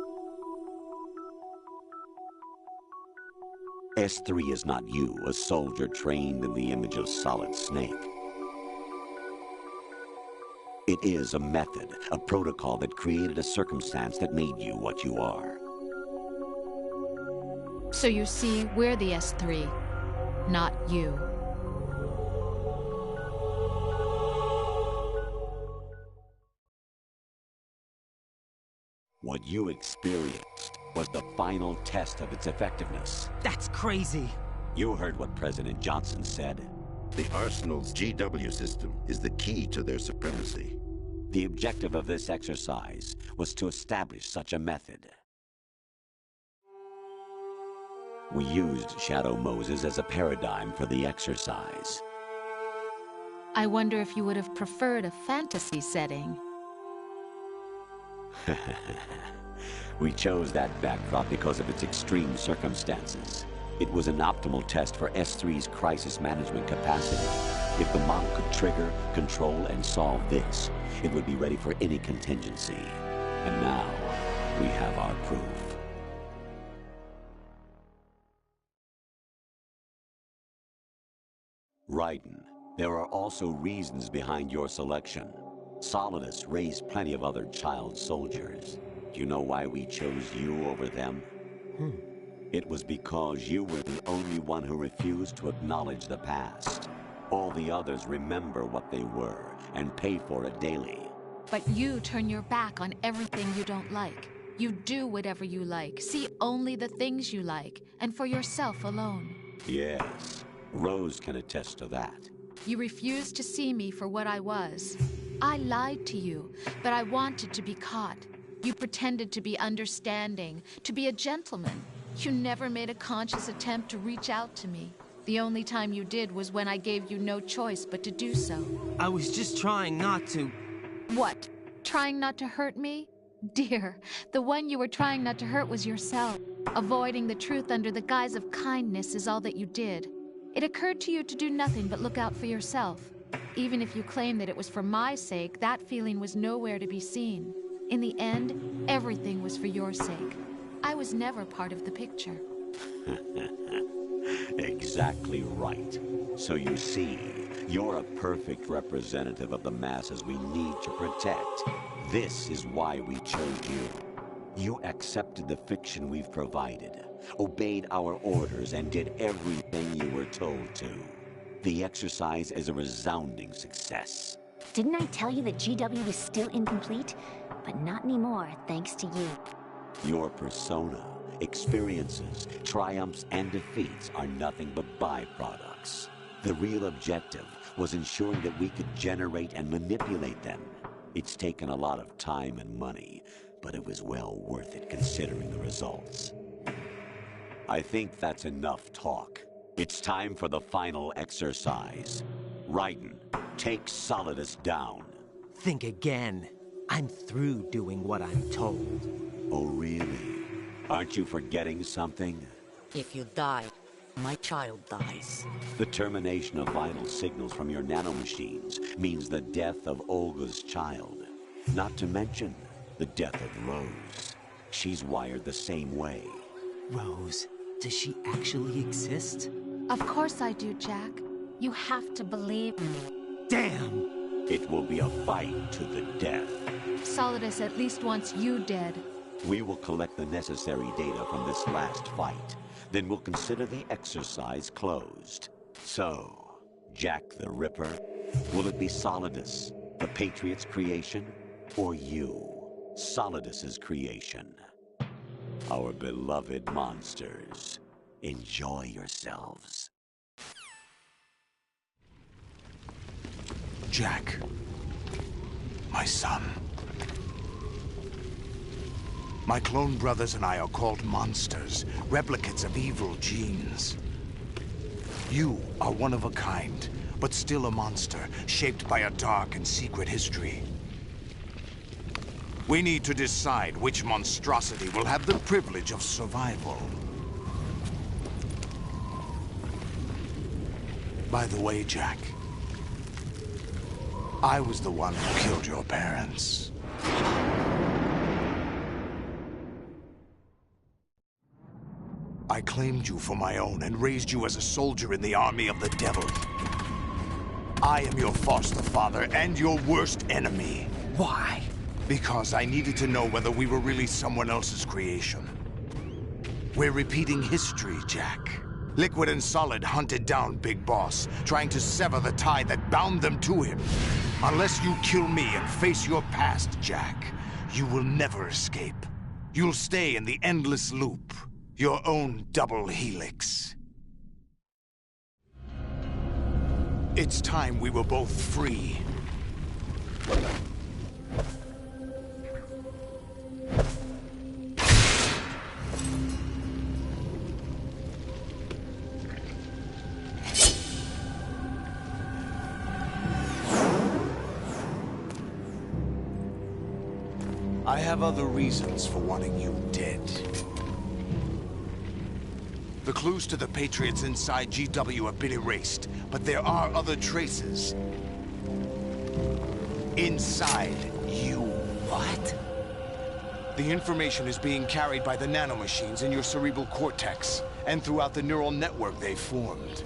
S3 is not you, a soldier trained in the image of Solid Snake. It is a method, a protocol that created a circumstance that made you what you are. So you see, we're the S3, not you. What you experienced was the final test of its effectiveness. That's crazy. You heard what President Johnson said. The Arsenal's GW system is the key to their supremacy. The objective of this exercise was to establish such a method. We used Shadow Moses as a paradigm for the exercise. I wonder if you would have preferred a fantasy setting. We chose that backdrop because of its extreme circumstances. It was an optimal test for S3's crisis management capacity. If the model could trigger, control, and solve this, it would be ready for any contingency. And now, we have our proof. Raiden, there are also reasons behind your selection. Solidus raised plenty of other child soldiers. Do you know why we chose you over them? It was because you were the only one who refused to acknowledge the past. All the others remember what they were and pay for it daily. But you turn your back on everything you don't like. You do whatever you like, see only the things you like, and for yourself alone. Yes, Rose can attest to that. You refused to see me for what I was. I lied to you, but I wanted to be caught. You pretended to be understanding, to be a gentleman. You never made a conscious attempt to reach out to me. The only time you did was when I gave you no choice but to do so. I was just trying not to... What? Trying not to hurt me? Dear, the one you were trying not to hurt was yourself. Avoiding the truth under the guise of kindness is all that you did. It occurred to you to do nothing but look out for yourself. Even if you claim that it was for my sake, that feeling was nowhere to be seen. In the end, everything was for your sake. I was never part of the picture. Exactly right. So you see, you're a perfect representative of the masses we need to protect. This is why we chose you. You accepted the fiction we've provided, obeyed our orders, and did everything you were told to. The exercise is a resounding success. Didn't I tell you that GW was still incomplete? But not anymore, thanks to you. Your persona, experiences, triumphs, and defeats are nothing but byproducts. The real objective was ensuring that we could generate and manipulate them. It's taken a lot of time and money, but it was well worth it considering the results. I think that's enough talk. It's time for the final exercise. Raiden, take Solidus down. Think again. I'm through doing what I'm told. Oh, really? Aren't you forgetting something? If you die, my child dies. The termination of vital signals from your nanomachines means the death of Olga's child. Not to mention the death of Rose. She's wired the same way. Rose, does she actually exist? Of course I do, Jack. You have to believe me. Damn! It will be a fight to the death. Solidus at least wants you dead. We will collect the necessary data from this last fight. Then we'll consider the exercise closed. So, Jack the Ripper, will it be Solidus, the Patriot's creation, or you, Solidus's creation? Our beloved monsters, enjoy yourselves. Jack, my son. My clone brothers and I are called monsters, replicates of evil genes. You are one of a kind, but still a monster, shaped by a dark and secret history. We need to decide which monstrosity will have the privilege of survival. By the way, Jack, I was the one who killed your parents. I claimed you for my own and raised you as a soldier in the army of the devil. I am your foster father and your worst enemy. Why? Because I needed to know whether we were really someone else's creation. We're repeating history, Jack. Liquid and Solid hunted down Big Boss, trying to sever the tie that bound them to him. Unless you kill me and face your past, Jack, you will never escape. You'll stay in the endless loop, your own double helix. It's time we were both free. I have other reasons for wanting you dead. The clues to the Patriots inside GW have been erased, but there are other traces. Inside you. What? The information is being carried by the nanomachines in your cerebral cortex, and throughout the neural network they've formed.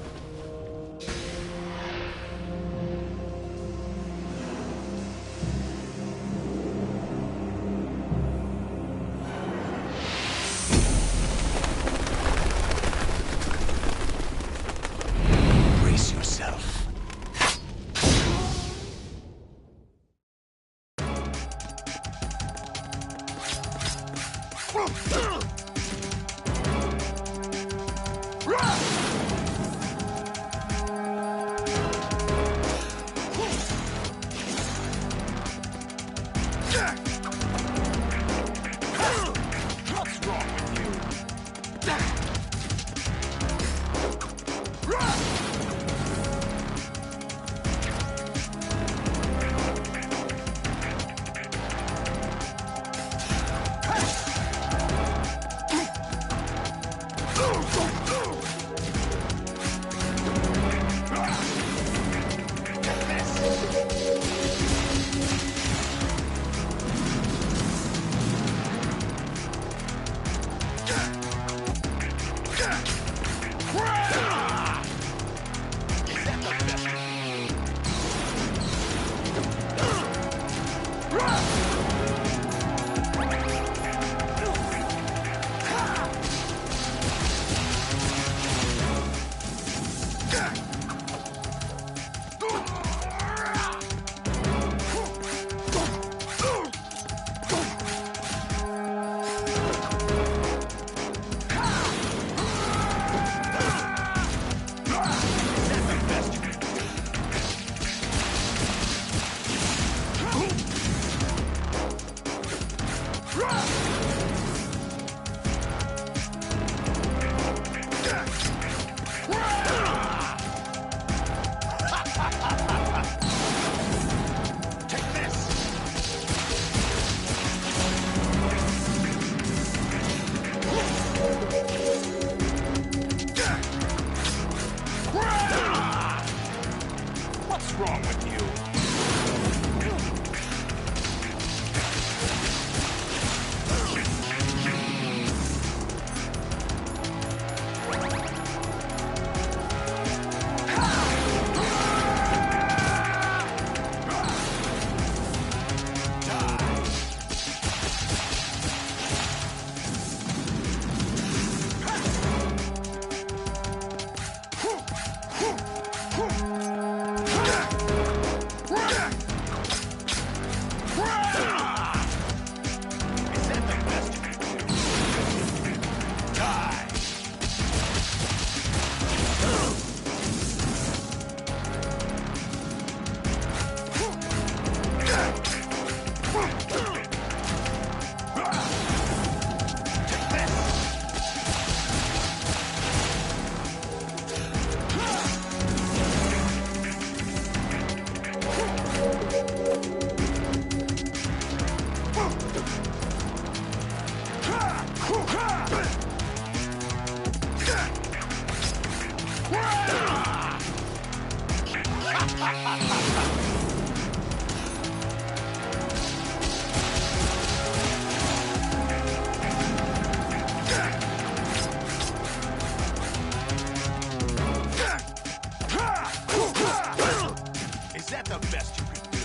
Is that the best you could do?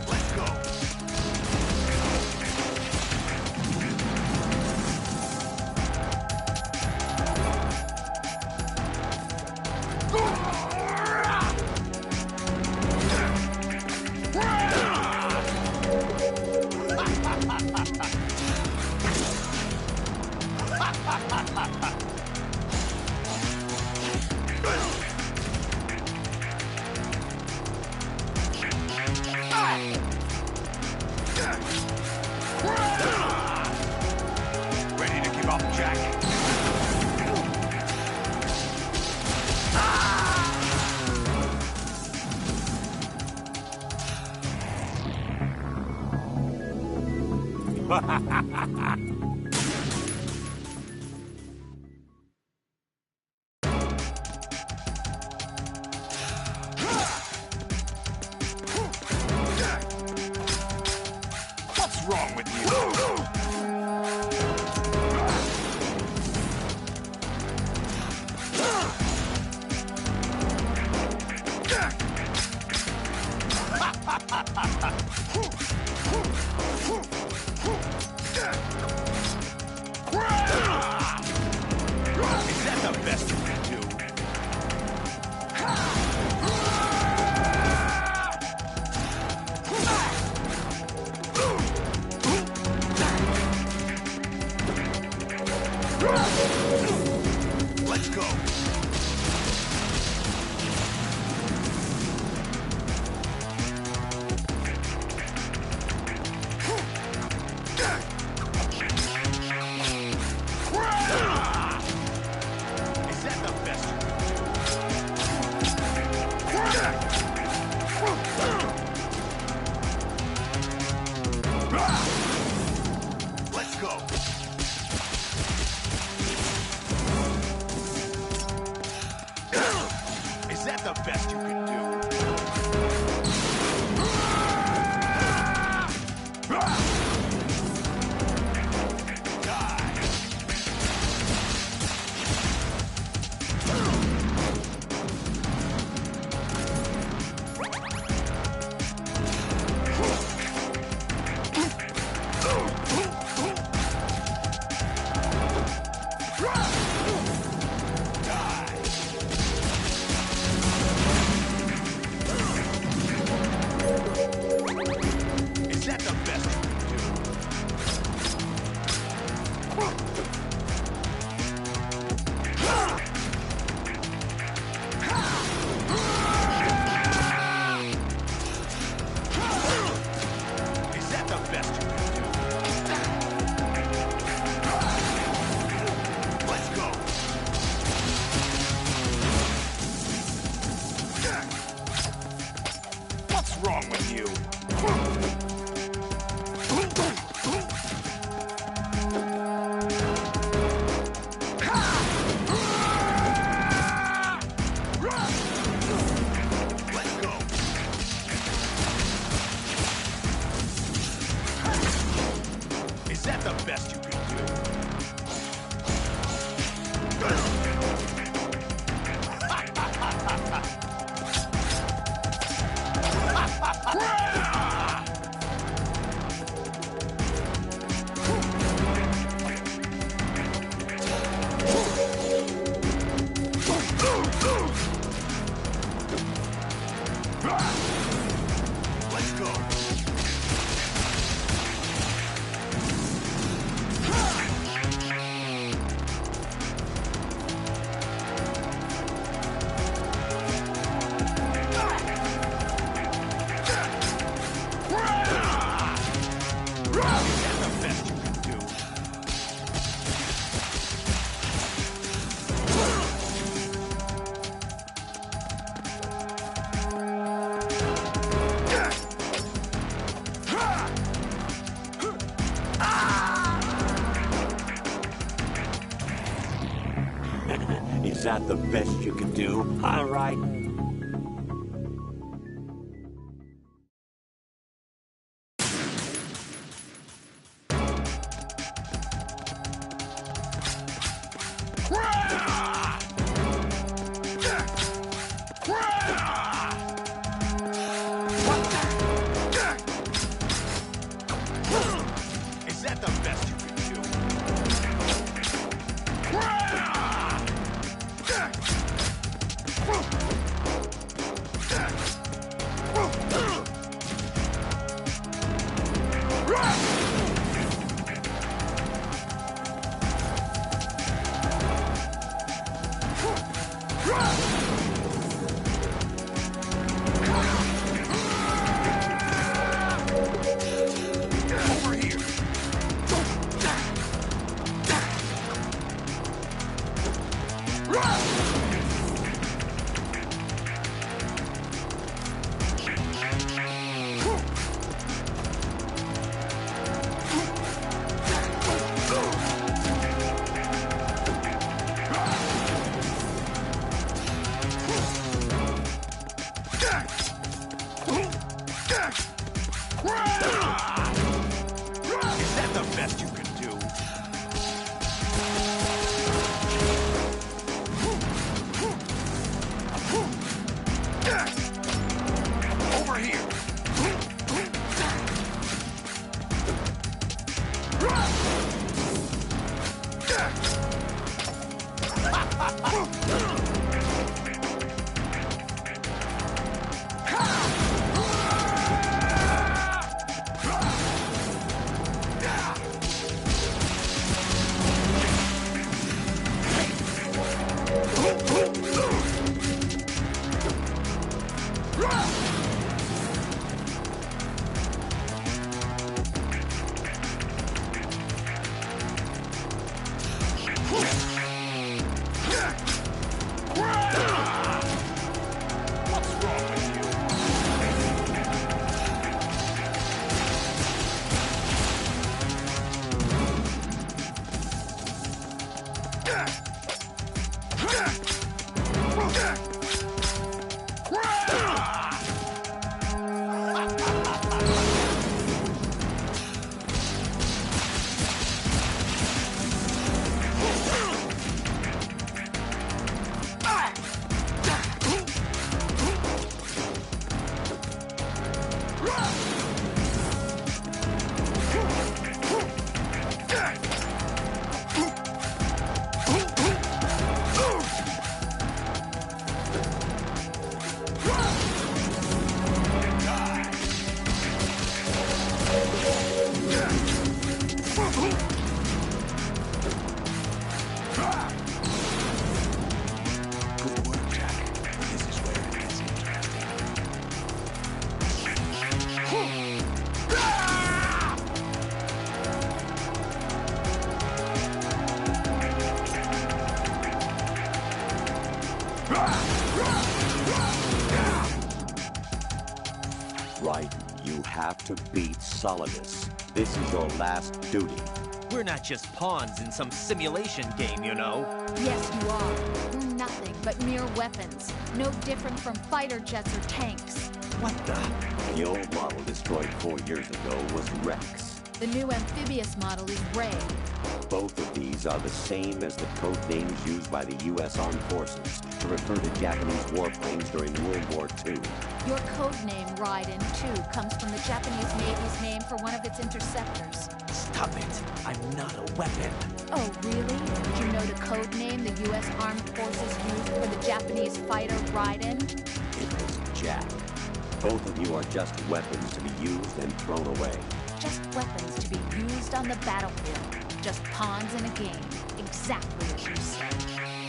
Let's go. Ready to give up, Jack? What's wrong with you? Is that the best you can do? Let's go. Is that the best you can do? Let's go. Is that the best you can do? Is that the best you can do? Is that the best you can do? Let's go. What's wrong with you? Let's go. Is that the best you can do? Let's go. Is that the best you can do? Is that the best you can do? All right. Is that the best you can do? Over here. Is that the best you can do? Over here. What's wrong with you? Good work, Jack. This is where it gets interesting. Right, you have to beat Solidus. This is your last duty. We're not just pawns in some simulation game, you know. Yes, you are. We're nothing but mere weapons. No different from fighter jets or tanks. What the? The old model destroyed 4 years ago was Rex. The new amphibious model is Ray. Both of these are the same as the code names used by the U.S. Armed Forces to refer to Japanese warplanes during World War II. Your code name, Raiden, too, comes from the Japanese Navy's name for one of its interceptors. Stop it. I'm not a weapon. Oh, really? Did you know the code name the U.S. Armed Forces used for the Japanese fighter Raiden? It was Jack. Both of you are just weapons to be used and thrown away. Just weapons to be used on the battlefield. Just pawns in a game. Exactly as you said.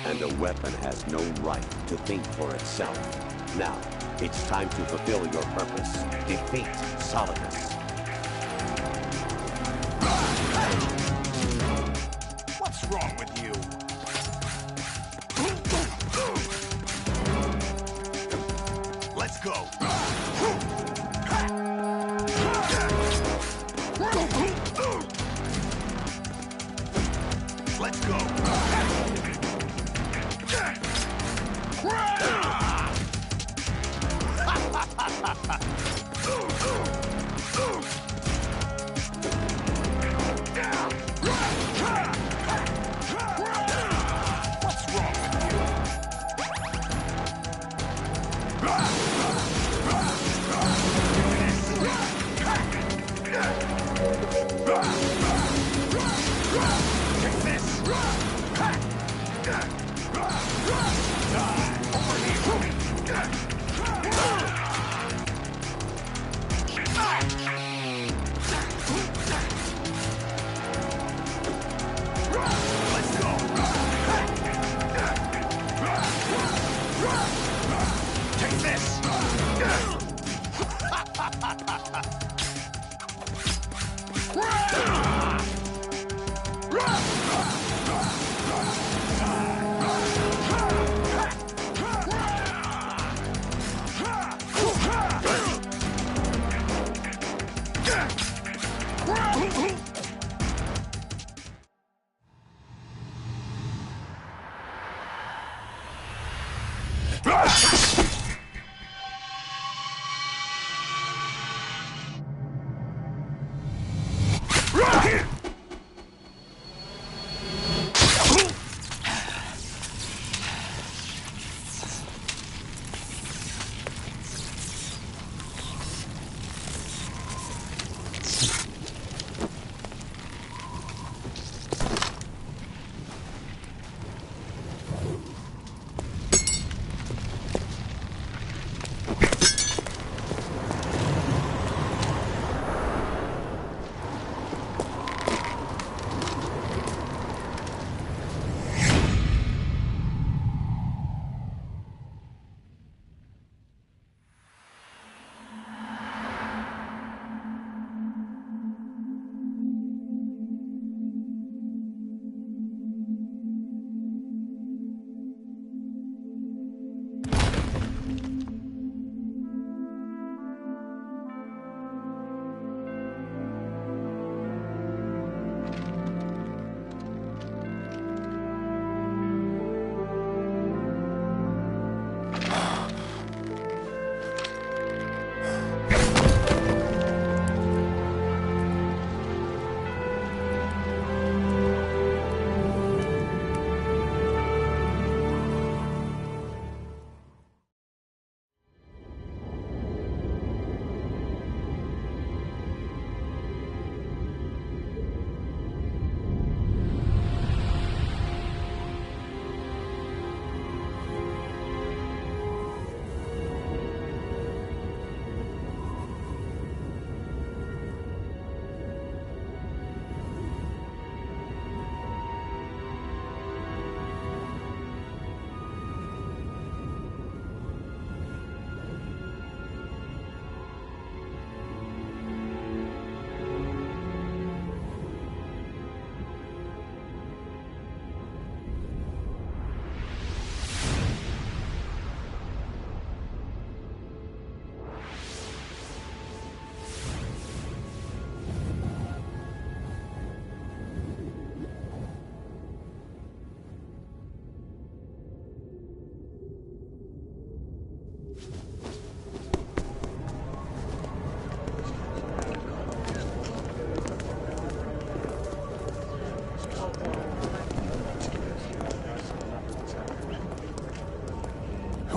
And a weapon has no right to think for itself. Now, it's time to fulfill your purpose. Defeat Solidus. What's wrong with you? Let's go. Let's go.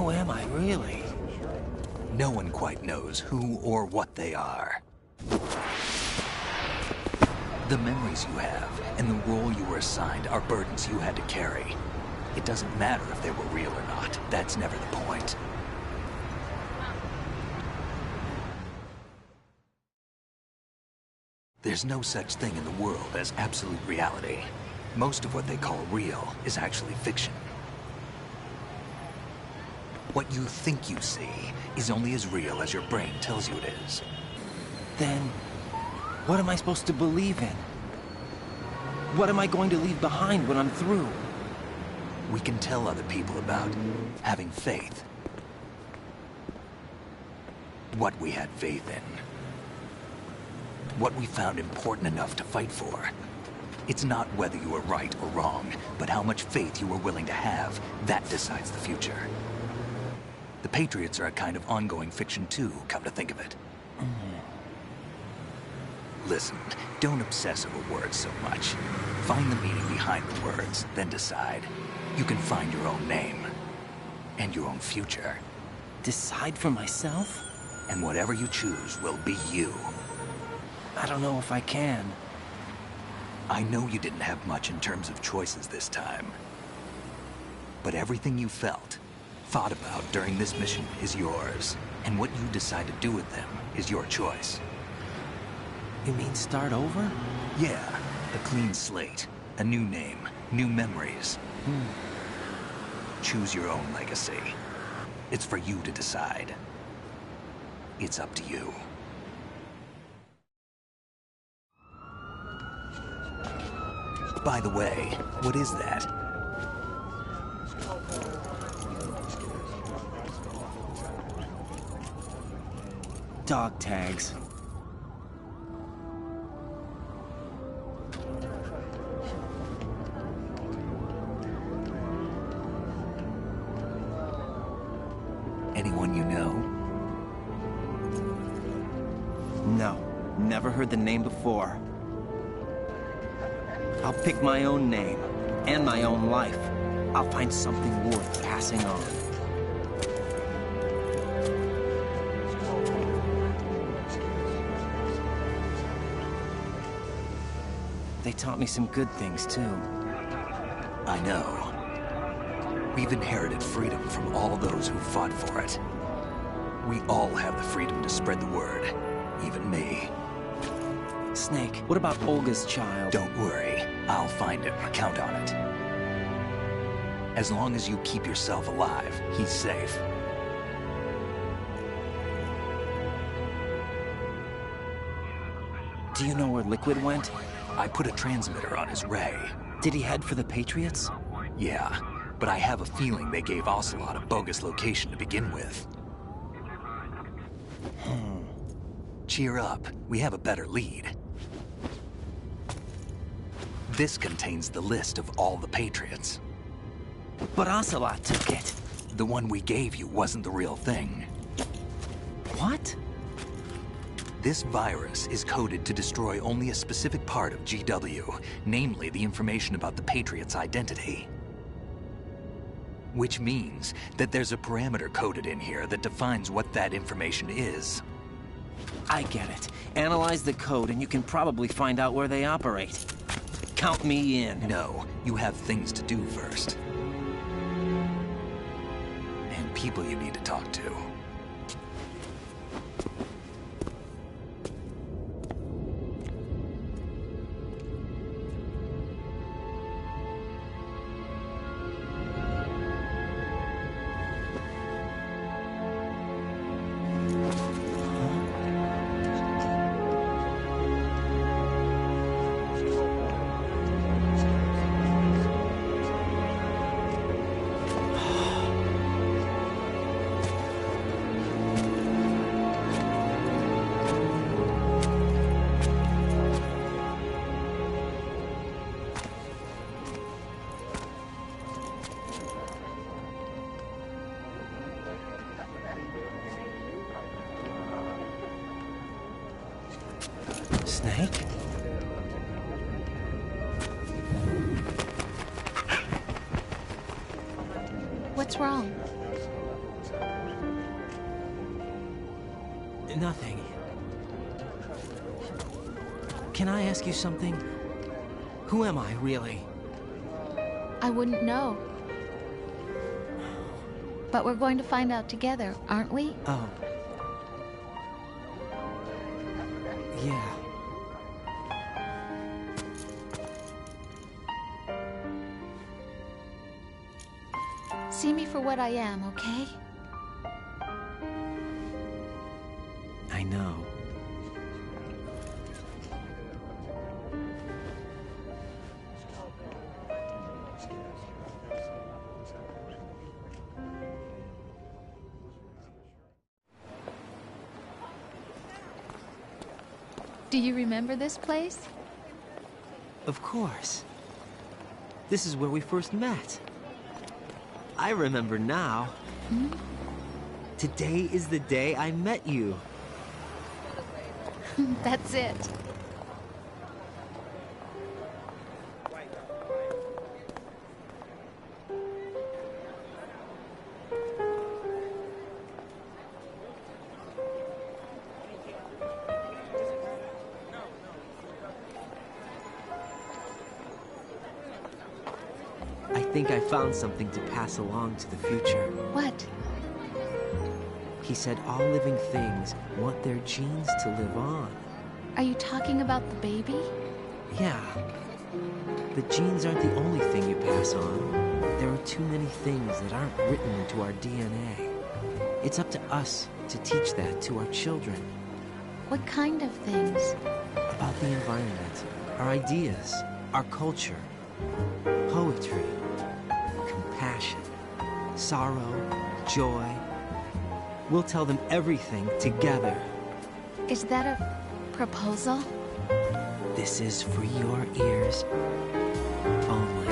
Who am I, really? No one quite knows who or what they are. The memories you have and the role you were assigned are burdens you had to carry. It doesn't matter if they were real or not. That's never the point. There's no such thing in the world as absolute reality. Most of what they call real is actually fiction. What you think you see is only as real as your brain tells you it is. Then, what am I supposed to believe in? What am I going to leave behind when I'm through? We can tell other people about having faith. What we had faith in. What we found important enough to fight for. It's not whether you were right or wrong, but how much faith you were willing to have. That decides the future. The Patriots are a kind of ongoing fiction too, come to think of it. Listen, don't obsess over words so much. Find the meaning behind the words, then decide. You can find your own name. And your own future. Decide for myself? And whatever you choose will be you. I don't know if I can. I know you didn't have much in terms of choices this time. But everything you felt, thought about during this mission is yours. And what you decide to do with them is your choice. You mean start over? Yeah, a clean slate, a new name, new memories. Choose your own legacy. It's for you to decide. It's up to you. By the way, what is that? Dog tags. Anyone you know? No, never heard the name before. I'll pick my own name, and my own life. I'll find something worth passing on. They taught me some good things, too. I know. We've inherited freedom from all those who fought for it. We all have the freedom to spread the word, even me. Snake, what about Olga's child? Don't worry, I'll find him, count on it. As long as you keep yourself alive, he's safe. Do you know where Liquid went? I put a transmitter on his ray. Did he head for the Patriots? Yeah, but I have a feeling they gave Ocelot a bogus location to begin with. Cheer up, we have a better lead. This contains the list of all the Patriots. But Ocelot took it. The one we gave you wasn't the real thing. What? This virus is coded to destroy only a specific part of GW, namely the information about the Patriots' identity. Which means that there's a parameter coded in here that defines what that information is. I get it. Analyze the code and you can probably find out where they operate. Count me in. No, you have things to do first. And people you need to talk to. Snake? What's wrong? Nothing. Can I ask you something? Who am I, really? I wouldn't know. But we're going to find out together, aren't we? Oh. Yeah. See me for what I am, okay? I know. Do you remember this place? Of course. This is where we first met. I remember now. Today is the day I met you. That's it. I think I found something to pass along to the future. What? He said all living things want their genes to live on. Are you talking about the baby? Yeah. The genes aren't the only thing you pass on. There are too many things that aren't written into our DNA. It's up to us to teach that to our children. What kind of things? About the environment, our ideas, our culture, poetry, compassion, sorrow, joy. We'll tell them everything together. Is that a proposal? This is for your ears only.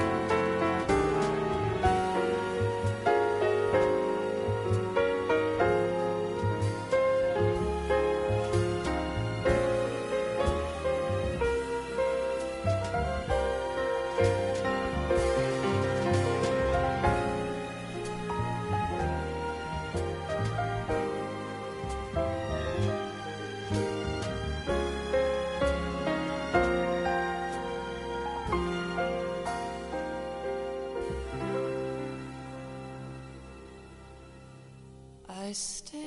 I stare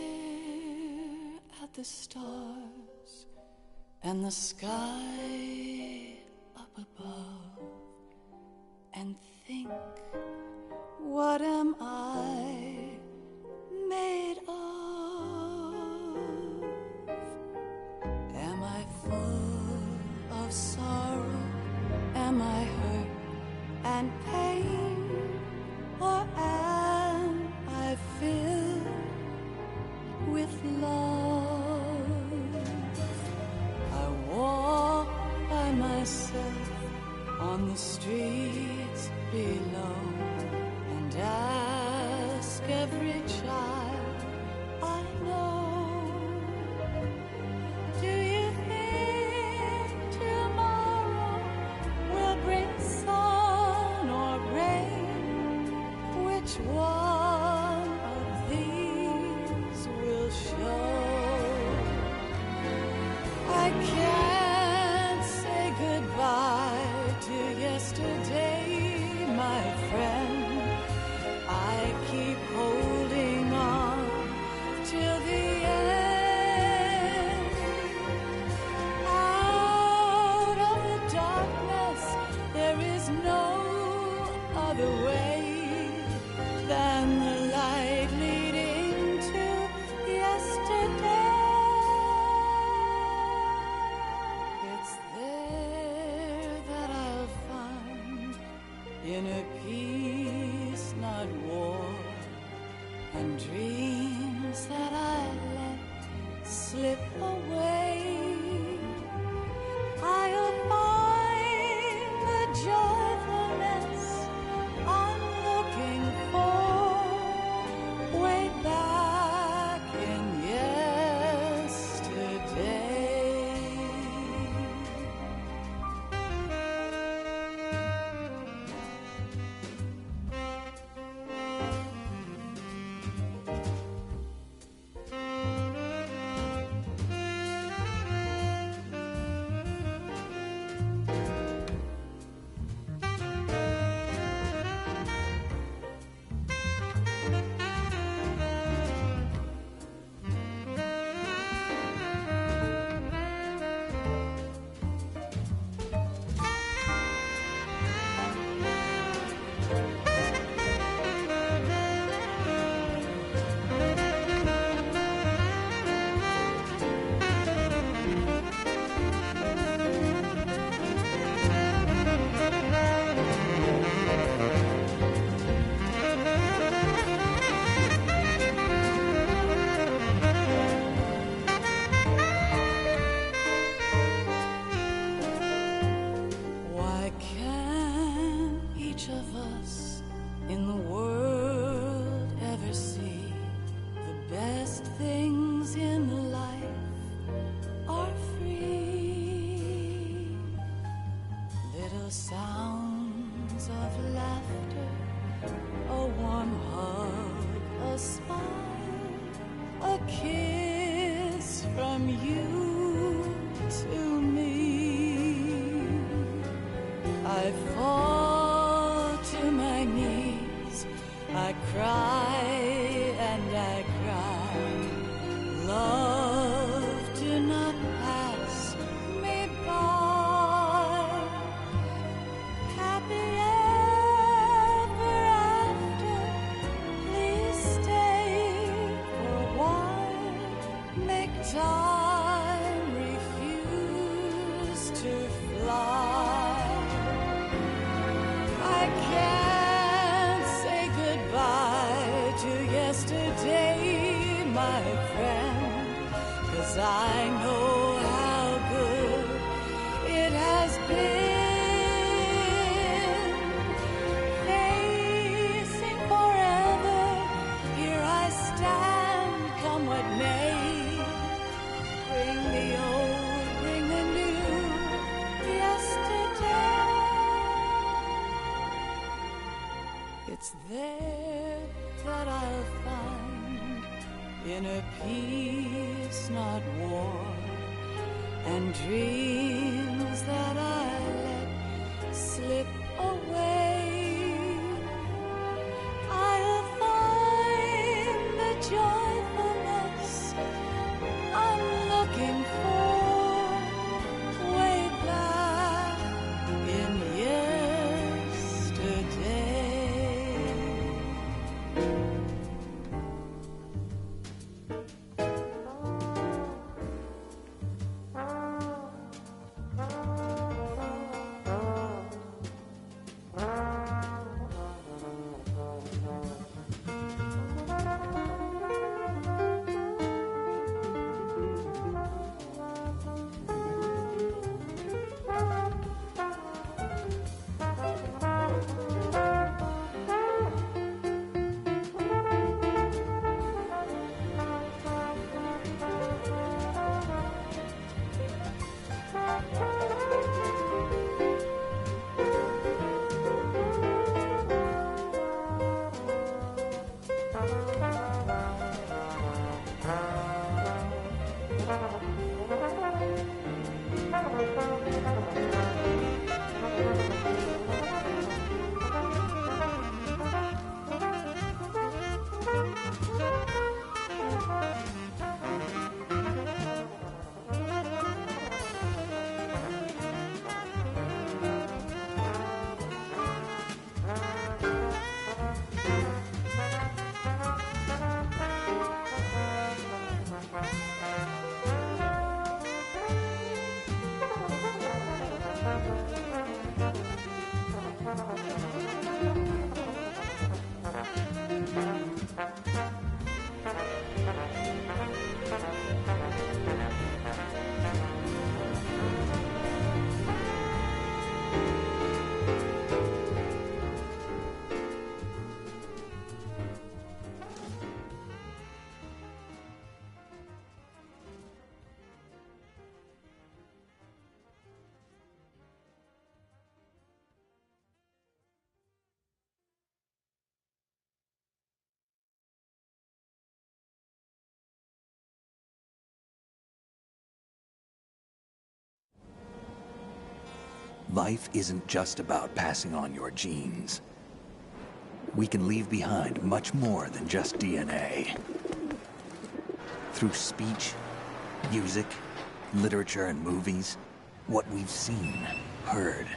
at the stars and the sky up above and think, what am I made of? Am I full of sorrow? Am I hurt and pain? Or am I filled with love? I walk by myself on the streets below and ask every child I know, do you think tomorrow will bring sun or rain? Which one of these will show? I can't say goodbye to yesterday, my friend. I keep holding on till the end. Out of the darkness, there is no other way than the light leading to yesterday. It's there that I'll find inner peace, not war, and dreams that I let slip away. I'll find the joyfulness I'm looking for way back in yesterday. sounds of laughter, a warm hug, a smile, a kiss from you to me. I fall to my knees, I cry and I cry. Love, do not pass me by. Happy ever after, please stay for a while. Make time, refuse to fly. I can't say goodbye to yesterday, my friend, 'cause I know how good it has been. Facing forever, here I stand, come what may. Bring the old, bring the new, yesterday. It's there that I'll find inner peace, not war, and dreams that I let slip away. I'll find the joyfulness I'm looking for way back in yesterday. Life isn't just about passing on your genes. We can leave behind much more than just DNA. Through speech, music, literature, and movies, what we've seen, heard,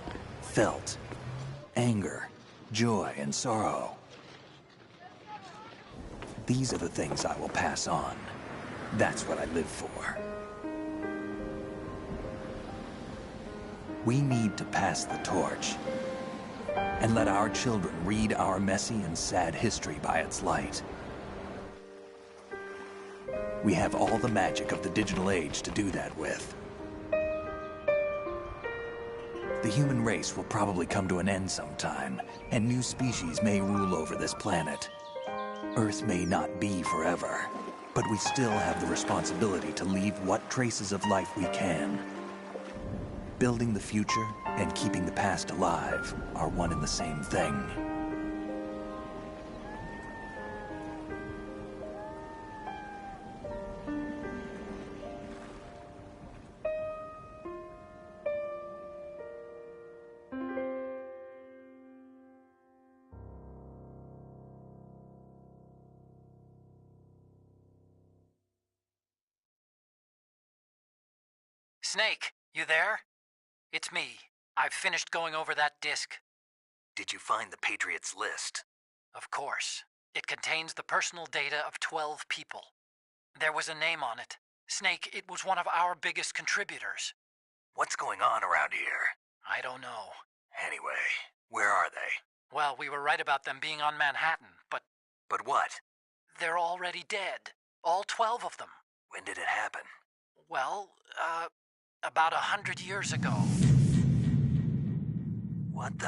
felt, anger, joy, and sorrow. These are the things I will pass on. That's what I live for. We need to pass the torch and let our children read our messy and sad history by its light. We have all the magic of the digital age to do that with. The human race will probably come to an end sometime, and new species may rule over this planet. Earth may not be forever, but we still have the responsibility to leave what traces of life we can. Building the future and keeping the past alive are one and the same thing. Snake, you there? It's me. I've finished going over that disk. Did you find the Patriots list? Of course. It contains the personal data of 12 people. There was a name on it. Snake, it was one of our biggest contributors. What's going on around here? I don't know. Anyway, where are they? Well, we were right about them being on Manhattan, but... But what? They're already dead. All 12 of them. When did it happen? Well, about 100 years ago. What the